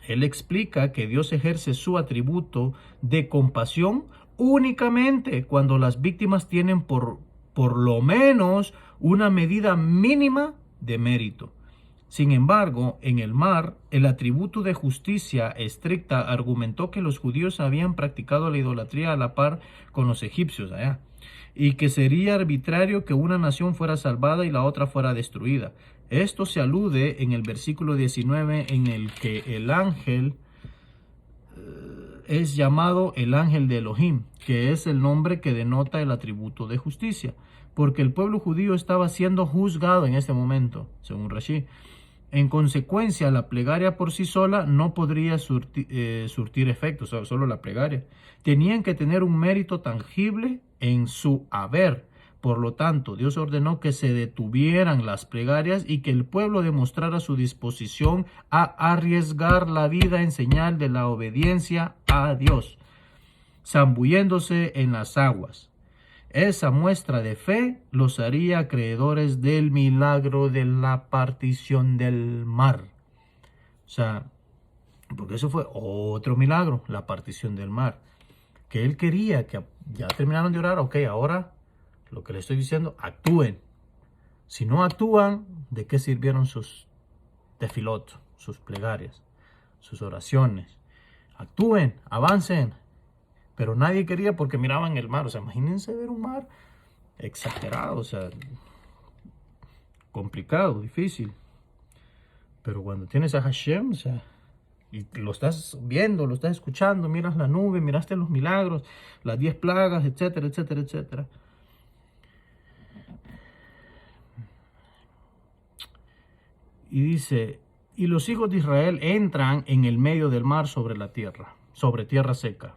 Él explica que Dios ejerce su atributo de compasión únicamente cuando las víctimas tienen por lo menos una medida mínima de mérito. Sin embargo, en el mar, el atributo de justicia estricta argumentó que los judíos habían practicado la idolatría a la par con los egipcios allá, y que sería arbitrario que una nación fuera salvada y la otra fuera destruida. Esto se alude en el versículo 19 en el que el ángel es llamado el ángel de Elohim, que es el nombre que denota el atributo de justicia, porque el pueblo judío estaba siendo juzgado en este momento, según Rashi, En consecuencia, la plegaria por sí sola no podría surtir efecto, solo la plegaria. Tenían que tener un mérito tangible en su haber. Por lo tanto, Dios ordenó que se detuvieran las plegarias y que el pueblo demostrara su disposición a arriesgar la vida en señal de la obediencia a Dios, zambulléndose en las aguas. Esa muestra de fe los haría acreedores del milagro de la partición del mar. O sea, porque eso fue otro milagro, la partición del mar. Que él quería que ya terminaron de orar, ok, ahora lo que le estoy diciendo, actúen. Si no actúan, ¿de qué sirvieron sus tefilot, sus plegarias, sus oraciones? Actúen, avancen. Pero nadie quería porque miraban el mar. O sea, imagínense ver un mar exagerado, o sea, complicado, difícil. Pero cuando tienes a Hashem, o sea, y lo estás viendo, lo estás escuchando, miras la nube, miraste los milagros, las 10 plagas, etcétera, etcétera, etcétera. Y dice, y los hijos de Israel entran en el medio del mar sobre la tierra, sobre tierra seca.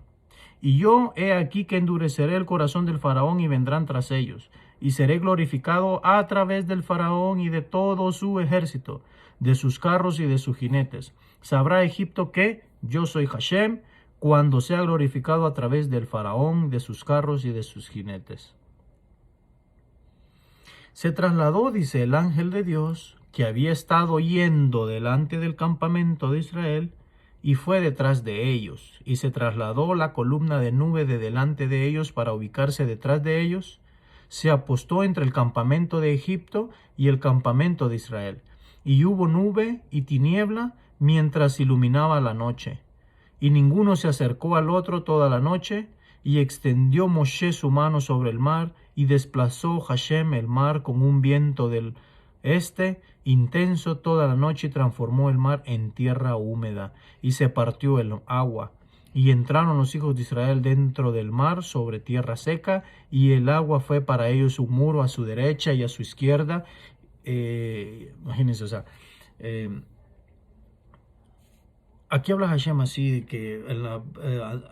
Y yo he aquí que endureceré el corazón del faraón y vendrán tras ellos, y seré glorificado a través del faraón y de todo su ejército, de sus carros y de sus jinetes. Sabrá Egipto que yo soy Hashem, cuando sea glorificado a través del faraón, de sus carros y de sus jinetes. Se trasladó, dice el ángel de Dios, que había estado yendo delante del campamento de Israel, y fue detrás de ellos, y se trasladó la columna de nube de delante de ellos para ubicarse detrás de ellos. Se apostó entre el campamento de Egipto y el campamento de Israel, y hubo nube y tiniebla mientras iluminaba la noche. Y ninguno se acercó al otro toda la noche, y extendió Moshe su mano sobre el mar, y desplazó Hashem el mar con un viento del este intenso toda la noche, y transformó el mar en tierra húmeda, y se partió el agua. Y entraron los hijos de Israel dentro del mar sobre tierra seca, y el agua fue para ellos un muro a su derecha y a su izquierda. Imagínense, o sea, aquí habla Hashem así, de que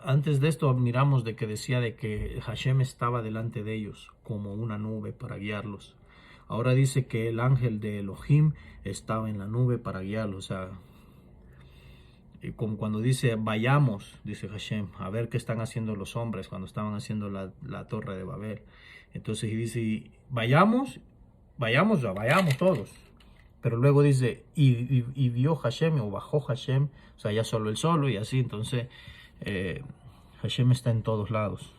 antes de esto miramos de que decía de que Hashem estaba delante de ellos como una nube para guiarlos. Ahora dice que el ángel de Elohim estaba en la nube para guiarlos. O sea, como cuando dice vayamos, dice Hashem, a ver qué están haciendo los hombres cuando estaban haciendo la torre de Babel. Entonces dice, vayamos todos. Pero luego dice, y vio Hashem, o bajó Hashem, o sea, ya solo él solo, y así. Entonces, Hashem está en todos lados.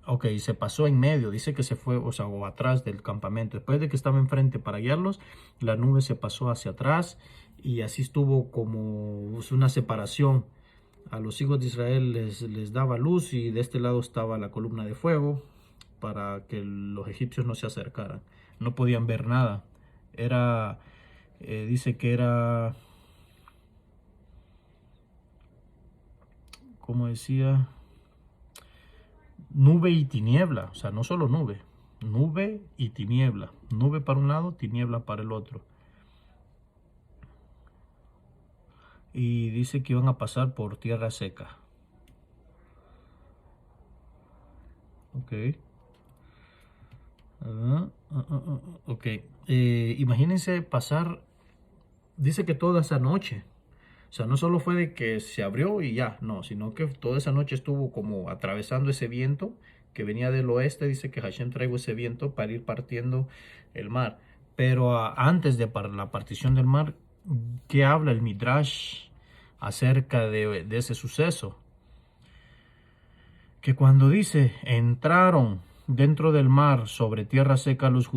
Ok, se pasó en medio, dice que se fue, o sea, o atrás del campamento. Después de que estaba enfrente para guiarlos, la nube se pasó hacia atrás, y así estuvo como una separación. A los hijos de Israel les daba luz, y de este lado estaba la columna de fuego para que los egipcios no se acercaran. No podían ver nada. Dice que era, como decía, nube y tiniebla. O sea, no solo nube, nube y tiniebla. Nube para un lado, tiniebla para el otro. Y dice que iban a pasar por tierra seca. Ok. Ok. Imagínense pasar, dice que toda esa noche. O sea, no solo fue de que se abrió y ya, no, sino que toda esa noche estuvo como atravesando ese viento que venía del oeste. Dice que Hashem trajo ese viento para ir partiendo el mar. Pero antes de la partición del mar, ¿qué habla el Midrash acerca de ese suceso? Que cuando dice, entraron dentro del mar sobre tierra seca, los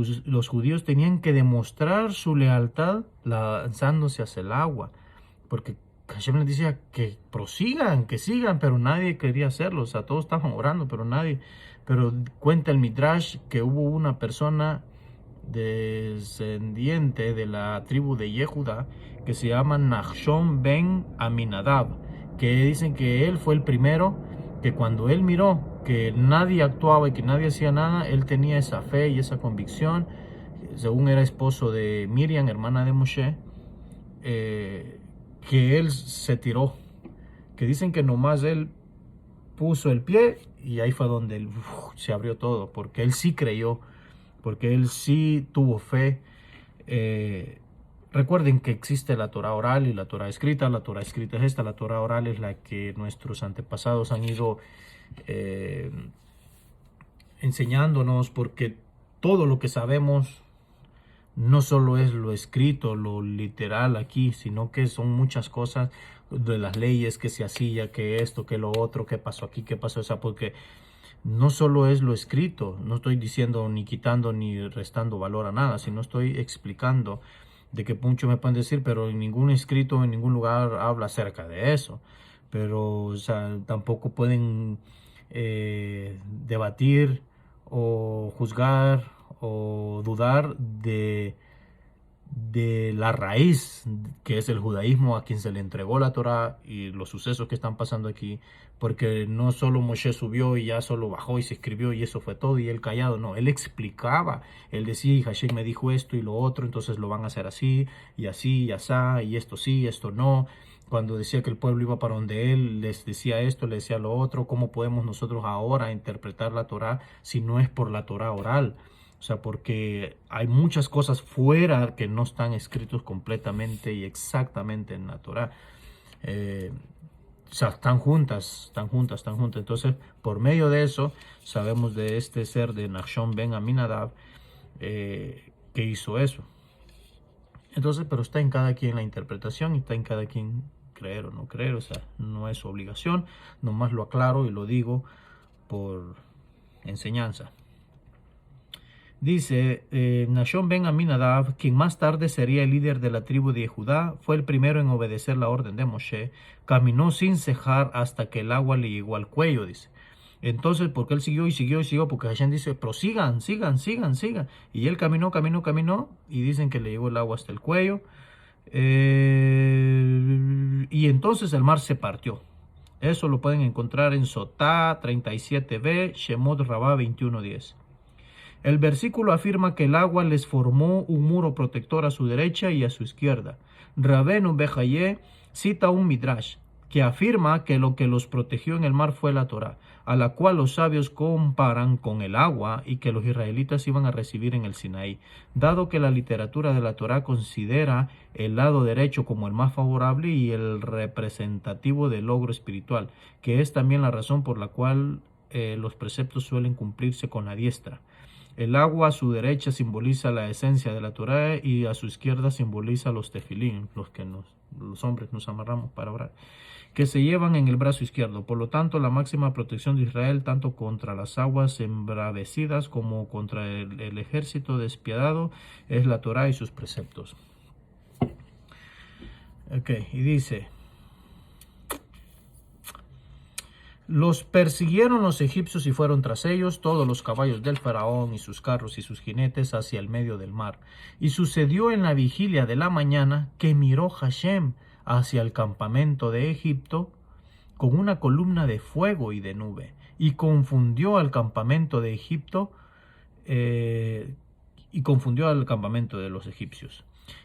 judíos tenían que demostrar su lealtad lanzándose hacia el agua. Porque Hashem les decía que prosigan, que sigan, pero nadie quería hacerlo. O sea, todos estaban orando, pero nadie. Pero cuenta el Midrash que hubo una persona descendiente de la tribu de Yehuda que se llama Nachshon ben Aminadab, que dicen que él fue el primero que cuando él miró que nadie actuaba y que nadie hacía nada, él tenía esa fe y esa convicción, según era esposo de Miriam, hermana de Moshe, que él se tiró, que dicen que nomás él puso el pie y ahí fue donde él, se abrió todo, porque él sí creyó, porque él sí tuvo fe. Recuerden que existe la Torah oral y la Torah escrita. La Torah escrita es esta, la Torah oral es la que nuestros antepasados han ido enseñándonos, porque todo lo que sabemos no solo es lo escrito, lo literal aquí, sino que son muchas cosas de las leyes, que se hacía, que esto, que lo otro, que pasó aquí, que pasó esa, porque no solo es lo escrito, no estoy diciendo ni quitando ni restando valor a nada, sino estoy explicando de que muchos me pueden decir, pero en ningún escrito, en ningún lugar habla acerca de eso. Pero, o sea, tampoco pueden debatir o juzgar o dudar de la raíz que es el judaísmo, a quien se le entregó la Torá, y los sucesos que están pasando aquí, porque no solo Moshe subió y ya solo bajó y se escribió y eso fue todo y él callado, no, él explicaba, él decía, y Hashem me dijo esto y lo otro, entonces lo van a hacer así y así y asá, y esto sí, esto no. Cuando decía que el pueblo iba para donde él, les decía esto, les decía lo otro. ¿Cómo podemos nosotros ahora interpretar la Torá si no es por la Torá oral? O sea, porque hay muchas cosas fuera que no están escritos completamente y exactamente en la Torá. O sea, están juntas, están juntas, están juntas. Entonces, por medio de eso, sabemos de este ser de Nachshon ben Aminadab, que hizo eso. Entonces, pero está en cada quien la interpretación y está en cada quien creer o no creer. O sea, no es su obligación. Nomás lo aclaro y lo digo por enseñanza. Dice, Nachshon ben Aminadab, quien más tarde sería el líder de la tribu de Judá, fue el primero en obedecer la orden de Moshe, caminó sin cejar hasta que el agua le llegó al cuello, dice. Entonces, porque él siguió y siguió y siguió, porque Hashem dice, prosigan, sigan, sigan, sigan. Y él caminó, caminó, caminó, y dicen que le llegó el agua hasta el cuello. Y entonces el mar se partió. Eso lo pueden encontrar en Sotá 37b, Shemot Rabá 21:10. El versículo afirma que el agua les formó un muro protector a su derecha y a su izquierda. Rabenu Bejaye cita un midrash que afirma que lo que los protegió en el mar fue la Torá, a la cual los sabios comparan con el agua y que los israelitas iban a recibir en el Sinaí. Dado que la literatura de la Torá considera el lado derecho como el más favorable y el representativo del logro espiritual, que es también la razón por la cual los preceptos suelen cumplirse con la diestra. El agua a su derecha simboliza la esencia de la Torá y a su izquierda simboliza los tefilín, los que los hombres nos amarramos para orar, que se llevan en el brazo izquierdo. Por lo tanto, la máxima protección de Israel, tanto contra las aguas embravecidas como contra el ejército despiadado, es la Torá y sus preceptos. Y dice, los persiguieron los egipcios y fueron tras ellos todos los caballos del faraón y sus carros y sus jinetes hacia el medio del mar. Y sucedió en la vigilia de la mañana que miró Hashem hacia el campamento de Egipto con una columna de fuego y de nube, y confundió al campamento de Egipto y confundió al campamento de los egipcios.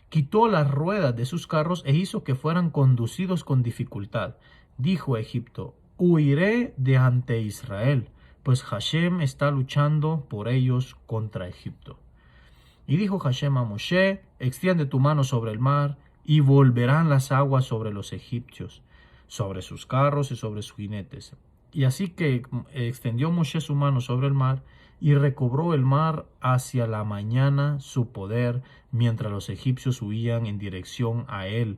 Quitó las ruedas de sus carros e hizo que fueran conducidos con dificultad. Dijo a Egipto, huiré de ante Israel, pues Hashem está luchando por ellos contra Egipto. Y dijo Hashem a Moshe, extiende tu mano sobre el mar, y volverán las aguas sobre los egipcios, sobre sus carros y sobre sus jinetes. Y así que extendió Moshe su mano sobre el mar, y recobró el mar hacia la mañana su poder, mientras los egipcios huían en dirección a él.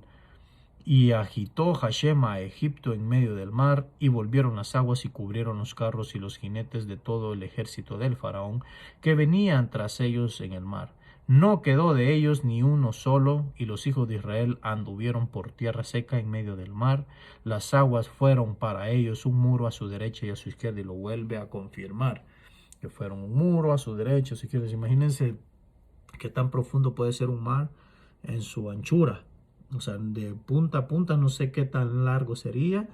Y agitó Hashem a Egipto en medio del mar, y volvieron las aguas y cubrieron los carros y los jinetes de todo el ejército del faraón, que venían tras ellos en el mar. No quedó de ellos ni uno solo, y los hijos de Israel anduvieron por tierra seca en medio del mar. Las aguas fueron para ellos un muro a su derecha y a su izquierda, y lo vuelve a confirmar, que fueron un muro a su derecha y a su izquierda. Imagínense qué tan profundo puede ser un mar en su anchura. O sea, de punta a punta no sé qué tan largo sería,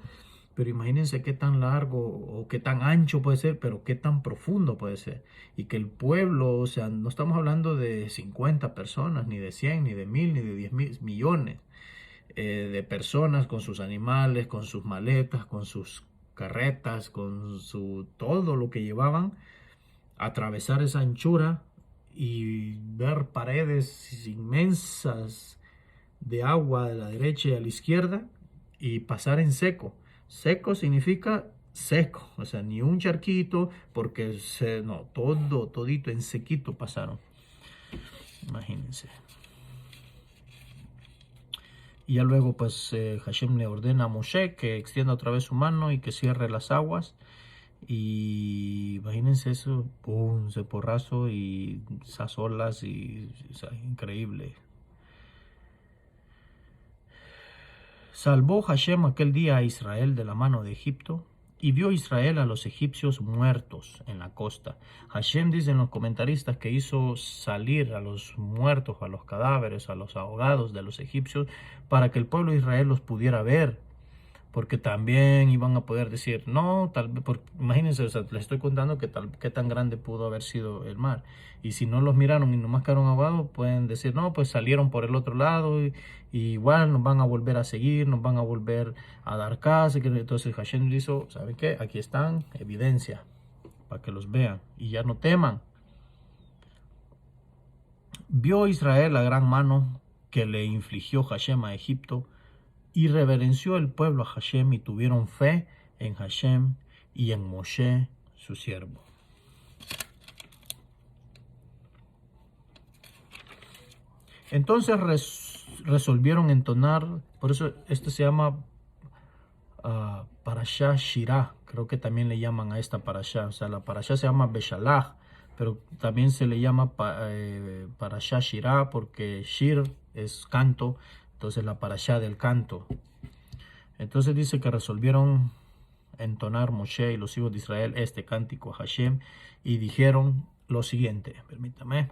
Pero imagínense qué tan largo o qué tan ancho puede ser, pero qué tan profundo puede ser. Y que el pueblo, o sea, no estamos hablando de 50 personas, ni de 100, ni de 1000, ni de 10.000 millones de personas con sus animales, con sus maletas, con sus carretas, con su todo lo que llevaban, atravesar esa anchura y ver paredes inmensas de agua de la derecha y a la izquierda y pasar en seco. Seco significa seco, o sea, ni un charquito, porque no, todito en sequito pasaron. Imagínense. Y ya luego pues Hashem le ordena a Moshe que extienda otra vez su mano y que cierre las aguas. Y imagínense eso, pum, ese porrazo y esas olas y, o sea, increíble. Salvó Hashem aquel día a Israel de la mano de Egipto, y vio Israel a los egipcios muertos en la costa. Hashem, dicen los comentaristas, que hizo salir a los muertos, a los cadáveres, a los ahogados de los egipcios, para que el pueblo de Israel los pudiera ver. Porque también iban a poder decir, no, tal vez, imagínense, o sea, les estoy contando qué tan grande pudo haber sido el mar. Y si no los miraron y nomás quedaron ahogados, pueden decir, no, pues salieron por el otro lado y igual nos van a volver a seguir, nos van a volver a dar caza. Entonces Hashem hizo, ¿saben qué? Aquí están, evidencia, para que los vean y ya no teman. Vio Israel la gran mano que le infligió Hashem a Egipto, y reverenció el pueblo a Hashem, y tuvieron fe en Hashem y en Moshe, su siervo. Entonces resolvieron entonar, por eso este se llama Parashá Shirah, creo que también le llaman a esta Parashá, o sea, la Parashá se llama Beshalach, pero también se le llama Parashá Shirah porque Shir es canto, entonces la Parashá del canto. Entonces dice que resolvieron entonar Moshe y los hijos de Israel este cántico a Hashem y dijeron lo siguiente, permítame.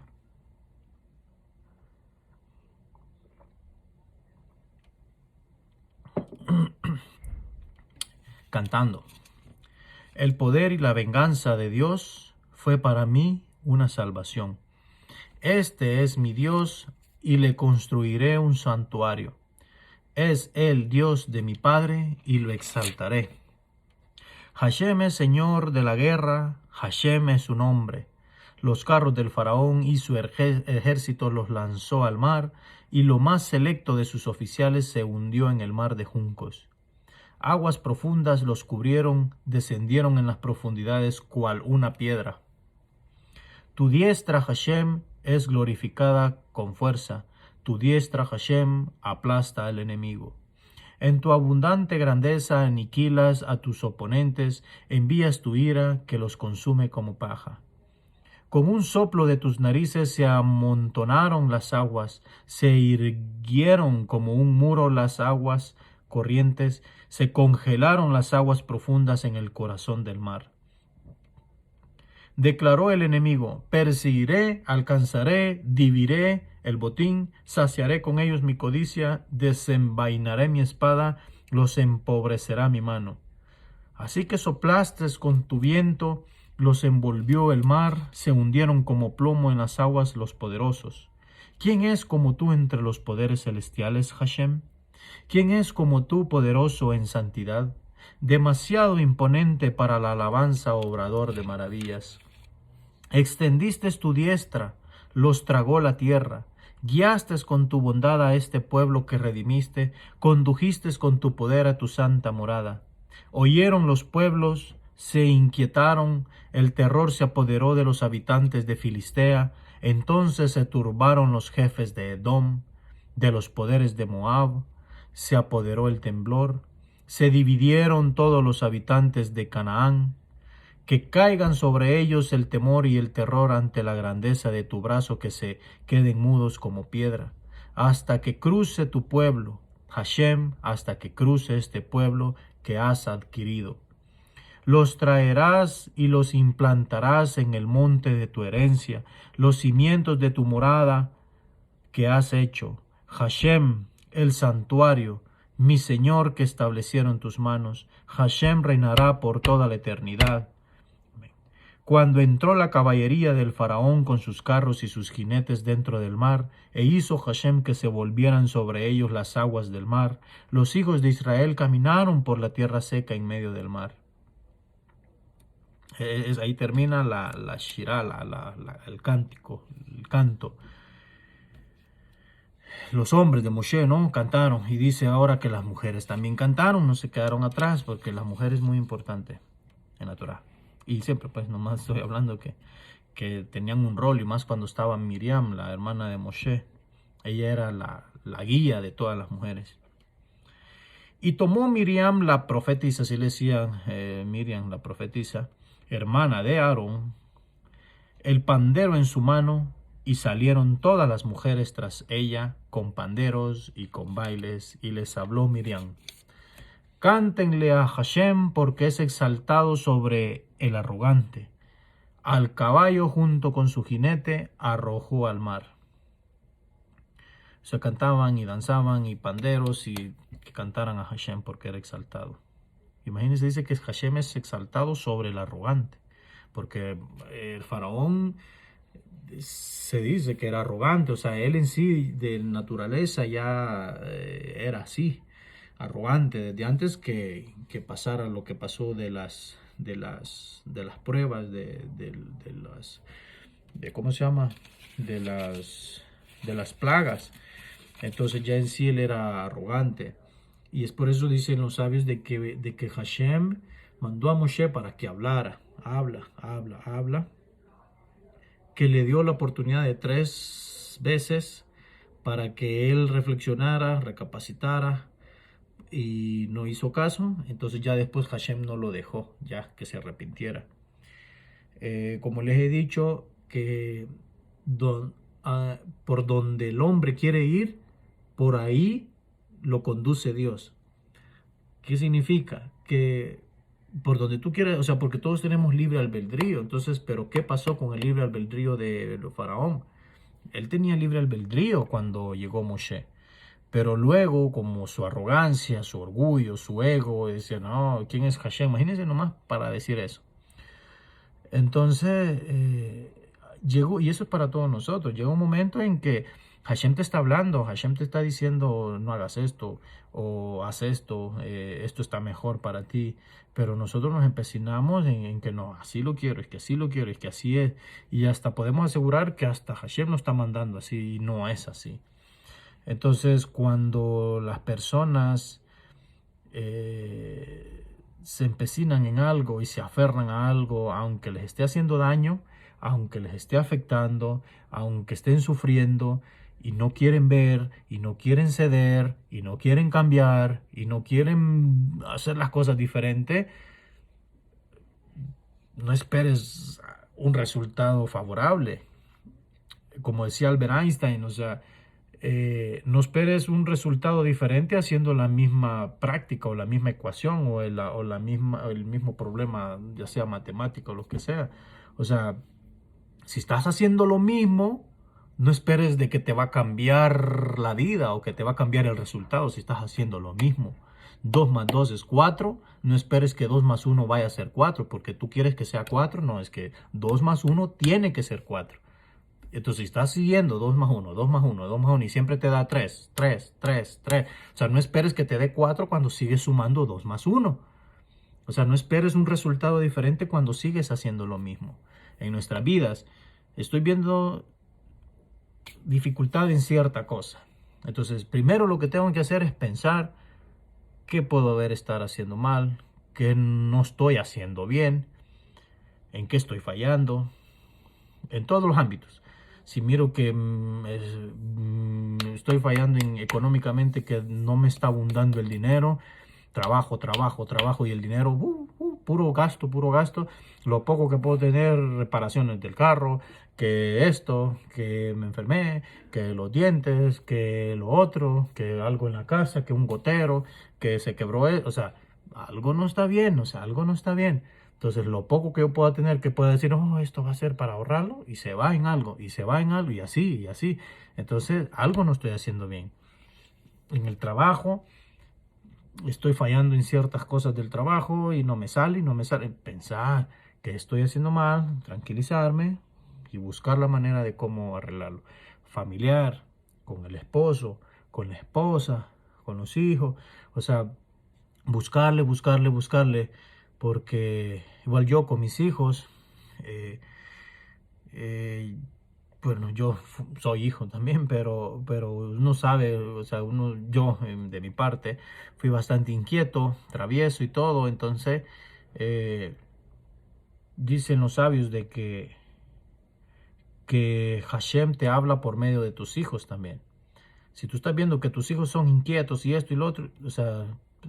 Cantando. El poder y la venganza de Dios fue para mí una salvación. Este es mi Dios y le construiré un santuario. Es el Dios de mi Padre y lo exaltaré. Hashem es Señor de la guerra, Hashem es su nombre. Los carros del faraón y su ejército los lanzó al mar, y lo más selecto de sus oficiales se hundió en el mar de juncos. Aguas profundas los cubrieron, descendieron en las profundidades cual una piedra. Tu diestra, Hashem, es glorificada con fuerza. Tu diestra, Hashem, aplasta al enemigo. En tu abundante grandeza aniquilas a tus oponentes, envías tu ira que los consume como paja. Con un soplo de tus narices se amontonaron las aguas, se irguieron como un muro las aguas corrientes, se congelaron las aguas profundas en el corazón del mar. Declaró el enemigo, perseguiré, alcanzaré, dividiré el botín, saciaré con ellos mi codicia, desenvainaré mi espada, los empobrecerá mi mano. Así que soplaste con tu viento, los envolvió el mar, se hundieron como plomo en las aguas los poderosos. ¿Quién es como tú entre los poderes celestiales, Hashem? ¿Quién es como tú, poderoso en santidad? Demasiado imponente para la alabanza, obrador de maravillas. Extendiste tu diestra, los tragó la tierra. Guiaste con tu bondad a este pueblo que redimiste, condujiste con tu poder a tu santa morada. Oyeron los pueblos, se inquietaron, el terror se apoderó de los habitantes de Filistea, entonces se turbaron los jefes de Edom, de los poderes de Moab, se apoderó el temblor, se dividieron todos los habitantes de Canaán. Que caigan sobre ellos el temor y el terror ante la grandeza de tu brazo, que se queden mudos como piedra, hasta que cruce tu pueblo, Hashem, hasta que cruce este pueblo que has adquirido. Los traerás y los implantarás en el monte de tu herencia, los cimientos de tu morada que has hecho. Hashem, el santuario, mi Señor que establecieron tus manos. Hashem reinará por toda la eternidad. Cuando entró la caballería del faraón con sus carros y sus jinetes dentro del mar, e hizo Hashem que se volvieran sobre ellos las aguas del mar, los hijos de Israel caminaron por la tierra seca en medio del mar. Ahí termina la shirá, el cántico, el canto. Los hombres de Moshe, ¿no? Cantaron, y dice ahora que las mujeres también cantaron, no se quedaron atrás, porque la mujer es muy importante en la Torah. Y siempre, pues, nomás estoy hablando que tenían un rol, y más cuando estaba Miriam, la hermana de Moshe. Ella era la guía de todas las mujeres. Y tomó Miriam, la profetisa, así le decían, Miriam, la profetisa, hermana de Aarón, el pandero en su mano, y salieron todas las mujeres tras ella, con panderos y con bailes, y les habló Miriam. Cántenle a Hashem, porque es exaltado sobre el arrogante. Al caballo junto con su jinete arrojó al mar. Se cantaban y danzaban y panderos y que cantaran a Hashem porque era exaltado. Imagínense, dice que Hashem es exaltado sobre el arrogante, porque el faraón se dice que era arrogante, o sea, él en sí de naturaleza ya era así, arrogante, desde antes que pasara lo que pasó de las pruebas, ¿cómo se llama? De las plagas. Entonces ya en sí él era arrogante. Y es por eso dicen los sabios de que Hashem mandó a Moshe para que hablara, habla, que le dio la oportunidad de 3 veces para que él reflexionara, recapacitara, y no hizo caso. Entonces ya después Hashem no lo dejó, ya que se arrepintiera. Como les he dicho, que por donde el hombre quiere ir, por ahí lo conduce Dios. ¿Qué significa? Que por donde tú quieras, o sea, porque todos tenemos libre albedrío. Entonces, ¿pero qué pasó con el libre albedrío de Faraón? Él tenía libre albedrío cuando llegó Moshe. Pero luego, como su arrogancia, su orgullo, su ego, decía, no, ¿quién es Hashem? Imagínense nomás para decir eso. Entonces, llegó, y eso es para todos nosotros, llega un momento en que Hashem te está hablando, Hashem te está diciendo, no hagas esto, o haz esto, esto está mejor para ti, pero nosotros nos empecinamos en que no, así lo quiero, es que así lo quiero, es que así es, y hasta podemos asegurar que hasta Hashem nos está mandando así, y no es así. Entonces, cuando las personas se empecinan en algo y se aferran a algo, aunque les esté haciendo daño, aunque les esté afectando, aunque estén sufriendo, y no quieren ver, y no quieren ceder, y no quieren cambiar, y no quieren hacer las cosas diferentes, no esperes un resultado favorable. Como decía Albert Einstein, o sea, no esperes un resultado diferente haciendo la misma práctica o la misma ecuación o el mismo problema, ya sea matemático o lo que sea. O sea, si estás haciendo lo mismo, no esperes de que te va a cambiar la vida o que te va a cambiar el resultado si estás haciendo lo mismo. 2 más 2 es 4, no esperes que 2 más 1 vaya a ser 4 porque tú quieres que sea 4, no, es que 2 más 1 tiene que ser 4. Entonces, si estás siguiendo 2 más 1, 2 más 1, 2 más 1 y siempre te da 3, 3, 3, 3. O sea, no esperes que te dé 4 cuando sigues sumando 2 más 1. O sea, no esperes un resultado diferente cuando sigues haciendo lo mismo. En nuestras vidas, estoy viendo dificultad en cierta cosa. Entonces, primero lo que tengo que hacer es pensar qué puedo estar haciendo mal, qué no estoy haciendo bien, en qué estoy fallando, en todos los ámbitos. Si miro que estoy fallando económicamente, que no me está abundando el dinero, trabajo y el dinero, puro gasto, lo poco que puedo tener, reparaciones del carro, que esto, que me enfermé, que los dientes, que lo otro, que algo en la casa, que un gotero, que se quebró, o sea, algo no está bien, algo no está bien. Entonces, lo poco que yo pueda tener, que pueda decir, oh, esto va a ser para ahorrarlo, y se va en algo, y se va en algo, y así, y así. Entonces, algo no estoy haciendo bien. En el trabajo, estoy fallando en ciertas cosas del trabajo y no me sale, y no me sale. Pensar que estoy haciendo mal, tranquilizarme y buscar la manera de cómo arreglarlo. Familiar, con el esposo, con la esposa, con los hijos. O sea, buscarle, porque igual yo con mis hijos, eh, eh, bueno, yo soy hijo también, pero uno sabe, o sea, yo de mi parte fui bastante inquieto, travieso y todo, entonces eh, dicen los sabios de que Hashem te habla por medio de tus hijos también. Si tú estás viendo que tus hijos son inquietos y esto y lo otro, o sea,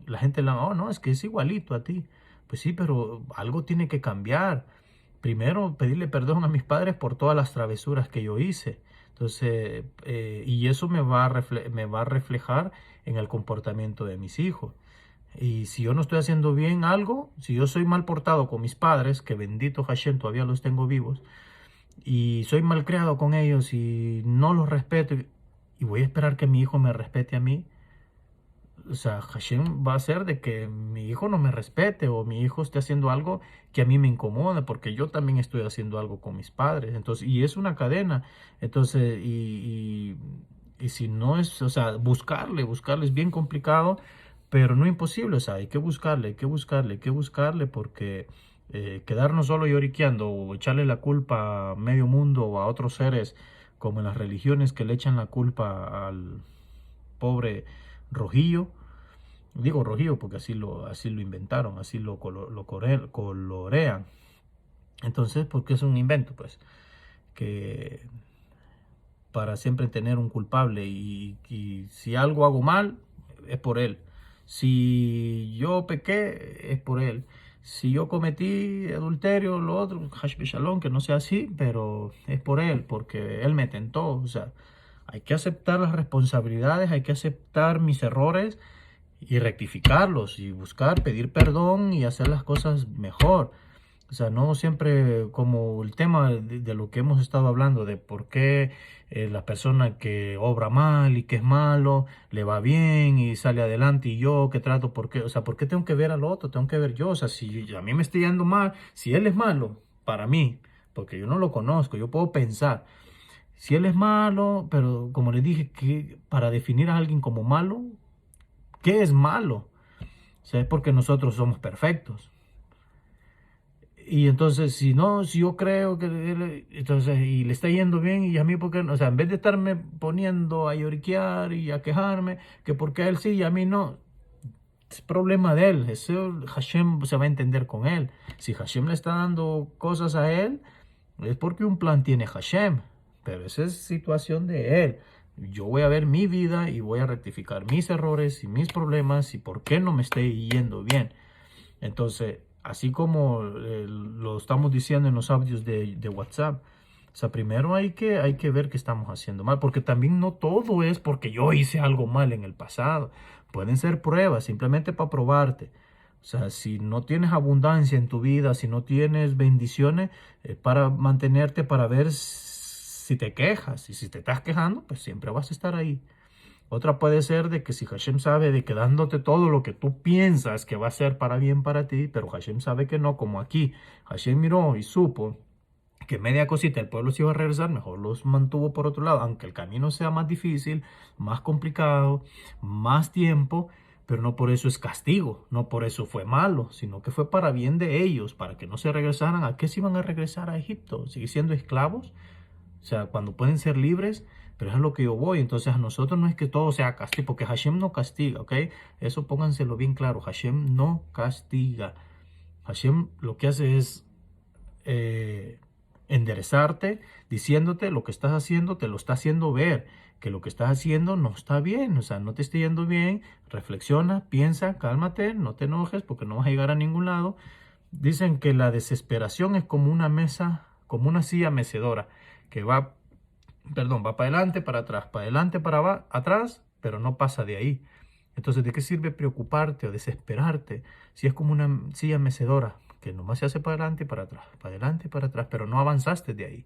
la gente oh, no, es que es igualito a ti. Pues sí, pero algo tiene que cambiar. Primero, pedirle perdón a mis padres por todas las travesuras que yo hice. Entonces, y eso me va a reflejar en el comportamiento de mis hijos. Y si yo no estoy haciendo bien algo, si yo soy mal portado con mis padres, que bendito Hashem todavía los tengo vivos, y soy mal criado con ellos y no los respeto, y voy a esperar que mi hijo me respete a mí, o sea, Hashem va a hacer de que mi hijo no me respete o mi hijo esté haciendo algo que a mí me incomoda, porque yo también estoy haciendo algo con mis padres. Entonces, y es una cadena. Entonces, y si no es, o sea, buscarle es bien complicado, pero no imposible. O sea, hay que buscarle, porque quedarnos solo lloriqueando o echarle la culpa a medio mundo o a otros seres, como en las religiones que le echan la culpa al pobre rojillo. Digo rojillo porque así lo inventaron, así colorean. Entonces, porque es un invento, pues, que para siempre tener un culpable y si algo hago mal, es por él. Si yo pequé, es por él. Si yo cometí adulterio, lo otro, hash shalom, que no sea así, pero es por él, porque él me tentó. O sea, hay que aceptar las responsabilidades, hay que aceptar mis errores y rectificarlos y buscar, pedir perdón y hacer las cosas mejor. O sea, no siempre como el tema de lo que hemos estado hablando, de por qué la persona que obra mal y que es malo, le va bien y sale adelante y yo que trato, ¿por qué? O sea, ¿por qué tengo que ver al otro? Tengo que ver yo. O sea, si a mí me está yendo mal, si él es malo, para mí, porque yo no lo conozco, yo puedo pensar, si él es malo, pero como le dije, que para definir a alguien como malo, ¿qué es malo? O sea, es porque nosotros somos perfectos. Y entonces, si no, si yo creo que entonces, y le está yendo bien, y a mí, porque o sea, en vez de estarme poniendo a lloriquear y a quejarme, que porque a él sí y a mí no, es problema de él. Eso Hashem se va a entender con él. Si Hashem le está dando cosas a él, es porque un plan tiene Hashem, pero esa es situación de él. Yo voy a ver mi vida y voy a rectificar mis errores y mis problemas y por qué no me esté yendo bien. Entonces, así como lo estamos diciendo en los audios de WhatsApp, o sea, primero hay que ver qué estamos haciendo mal, porque también no todo es porque yo hice algo mal en el pasado. Pueden ser pruebas, simplemente para probarte. O sea, si no tienes abundancia en tu vida, si no tienes bendiciones, para mantenerte, para ver si te quejas. Y si te estás quejando, pues siempre vas a estar ahí. Otra puede ser de que si Hashem sabe de que dándote todo lo que tú piensas que va a ser para bien para ti, pero Hashem sabe que no, como aquí, Hashem miró y supo que media cosita el pueblo se iba a regresar, mejor los mantuvo por otro lado, aunque el camino sea más difícil, más complicado, más tiempo, pero no por eso es castigo, no por eso fue malo, sino que fue para bien de ellos, para que no se regresaran. ¿A qué se iban a regresar a Egipto? ¿Seguir siendo esclavos? O sea, cuando pueden ser libres, pero es a lo que yo voy. Entonces a nosotros no es que todo sea castigo, porque Hashem no castiga, ¿ok? Eso pónganselo bien claro, Hashem no castiga. Hashem lo que hace es enderezarte, diciéndote lo que estás haciendo, te lo está haciendo ver, que lo que estás haciendo no está bien, o sea, no te está yendo bien, reflexiona, piensa, cálmate, no te enojes porque no vas a llegar a ningún lado. Dicen que la desesperación es como una mesa, como una silla mecedora, que va, perdón, va para adelante, para atrás, para adelante, para atrás, pero no pasa de ahí. Entonces, ¿de qué sirve preocuparte o desesperarte si es como una silla mecedora que nomás se hace para adelante y para atrás, para adelante y para atrás, pero no avanzaste de ahí?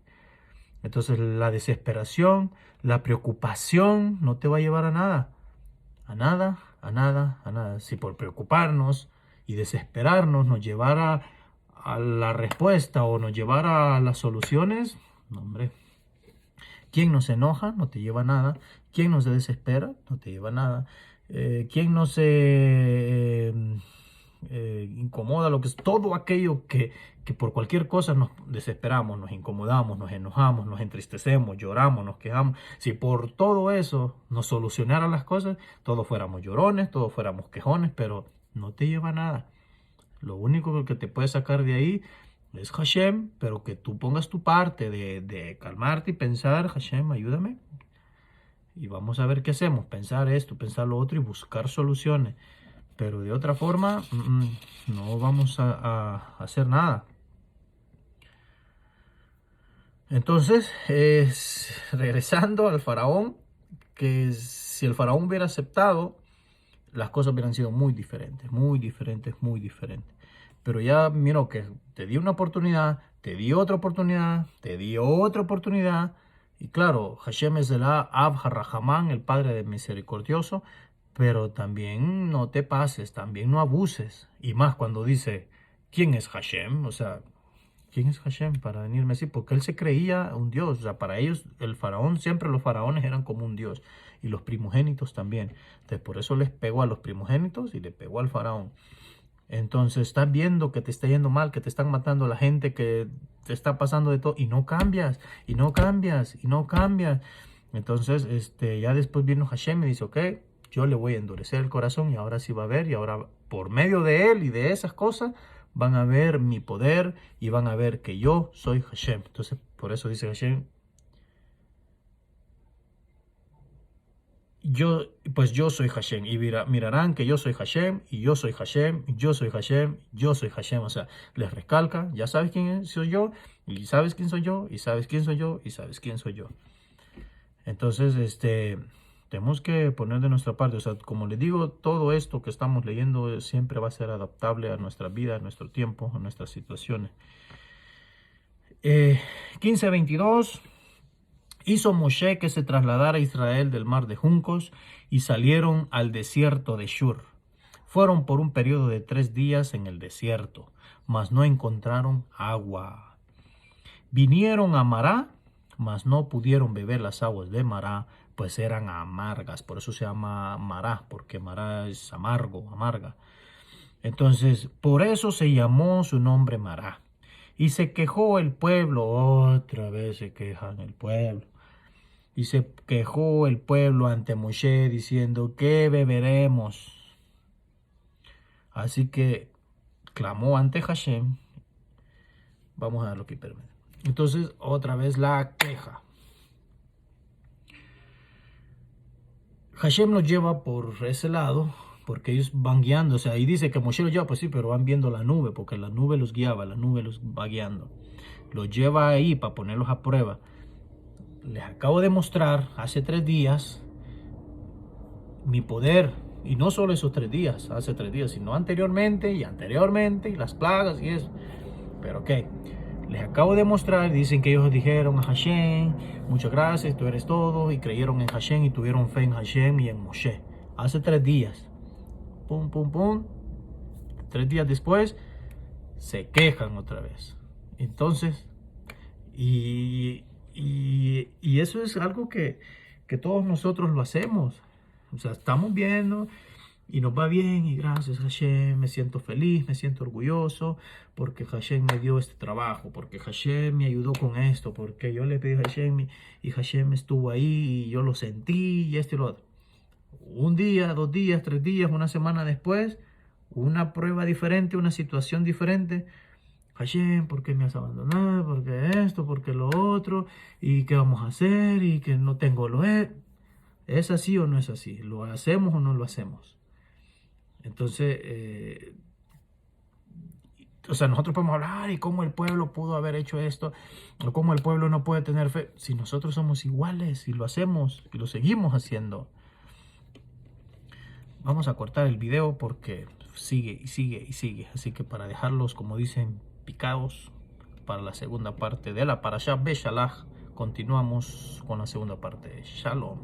Entonces, la desesperación, la preocupación no te va a llevar a nada, a nada, a nada. Si por preocuparnos y desesperarnos nos llevara a la respuesta o nos llevara a las soluciones, no, hombre. Quien nos enoja no te lleva a nada. Quien nos desespera no te lleva a nada. Quien nos incomoda, lo que es todo aquello que por cualquier cosa nos desesperamos, nos incomodamos, nos enojamos, nos entristecemos, lloramos, nos quejamos. Si por todo eso nos solucionaran las cosas, todos fuéramos llorones, todos fuéramos quejones, pero no te lleva a nada. Lo único que te puede sacar de ahí es Hashem, pero que tú pongas tu parte de calmarte y pensar, Hashem, ayúdame. Y vamos a ver qué hacemos, pensar esto, pensar lo otro y buscar soluciones. Pero de otra forma, no vamos a hacer nada. Entonces, regresando al faraón, que si el faraón hubiera aceptado, las cosas hubieran sido muy diferentes, muy diferentes, muy diferentes. Pero ya miro que te di una oportunidad, te di otra oportunidad, te di otra oportunidad. Y claro, Hashem es el Ab HaRahamán, el Padre de Misericordioso, pero también no te pases, también no abuses. Y más cuando dice, ¿quién es Hashem? O sea, ¿quién es Hashem para venirme así? Porque él se creía un dios. O sea, para ellos el faraón, siempre los faraones eran como un dios. Y los primogénitos también. Entonces por eso les pegó a los primogénitos y le pegó al faraón. Entonces estás viendo que te está yendo mal, que te están matando a la gente, que te está pasando de todo. Y no cambias, y no cambias, y no cambias. Entonces ya después vino Hashem y dice, ok, yo le voy a endurecer el corazón y ahora sí va a ver. Y ahora por medio de él y de esas cosas van a ver mi poder y van a ver que yo soy Hashem. Entonces, por eso dice Hashem, yo soy Hashem. Y mirarán que yo soy Hashem, y yo soy Hashem, y yo soy Hashem, yo soy Hashem. O sea, les recalca, ya sabes quién soy yo, y sabes quién soy yo, y sabes quién soy yo, y sabes quién soy yo. Entonces, tenemos que poner de nuestra parte. O sea, como les digo, todo esto que estamos leyendo siempre va a ser adaptable a nuestra vida, a nuestro tiempo, a nuestras situaciones. 15:22. Hizo Moshe que se trasladara a Israel del mar de juncos y salieron al desierto de Shur. Fueron por un periodo de 3 días en el desierto, mas no encontraron agua. Vinieron a Mará, mas no pudieron beber las aguas de Mará, pues eran amargas. Por eso se llama Mará, porque Mará es amargo, amarga. Entonces, por eso se llamó su nombre Mará. Y se quejó el pueblo, otra vez se quejan el pueblo. Y se quejó el pueblo ante Moshe diciendo, ¿qué beberemos? Así que clamó ante Hashem. Vamos a darlo aquí, permítanme. Entonces, otra vez la queja. Hashem los lleva por ese lado, porque ellos van guiando. O sea, ahí dice que Moshe los lleva, pues sí, pero van viendo la nube, porque la nube los guiaba, la nube los va guiando. Los lleva ahí para ponerlos a prueba. Les acabo de mostrar hace 3 días mi poder. Y no solo esos 3 días, hace 3 días, sino anteriormente y anteriormente, y las plagas y eso. Pero ok, les acabo de mostrar, dicen que ellos dijeron a Hashem, muchas gracias, tú eres todo, y creyeron en Hashem y tuvieron fe en Hashem y en Moshe. Hace 3 días. Pum, pum, pum. 3 días después, se quejan otra vez. Entonces, y eso es algo que todos nosotros lo hacemos. O sea, estamos viendo y nos va bien y gracias Hashem, me siento feliz, me siento orgulloso porque Hashem me dio este trabajo, porque Hashem me ayudó con esto, porque yo le pedí a Hashem y Hashem estuvo ahí y yo lo sentí y esto y lo otro. Un día, 2 días, 3 días, una semana después, una prueba diferente, una situación diferente. Hashem, ¿por qué me has abandonado? ¿Por qué esto? ¿Por qué lo otro? ¿Y qué vamos a hacer? ¿Y que no tengo lo es? ¿Es así o no es así? ¿Lo hacemos o no lo hacemos? Entonces, o sea, nosotros podemos hablar y cómo el pueblo pudo haber hecho esto, o cómo el pueblo no puede tener fe. Si nosotros somos iguales y lo hacemos y lo seguimos haciendo. Vamos a cortar el video porque sigue y sigue y sigue. Así que para dejarlos, como dicen, picados para la segunda parte de la Parashá Beshalach, continuamos con la segunda parte. Shalom.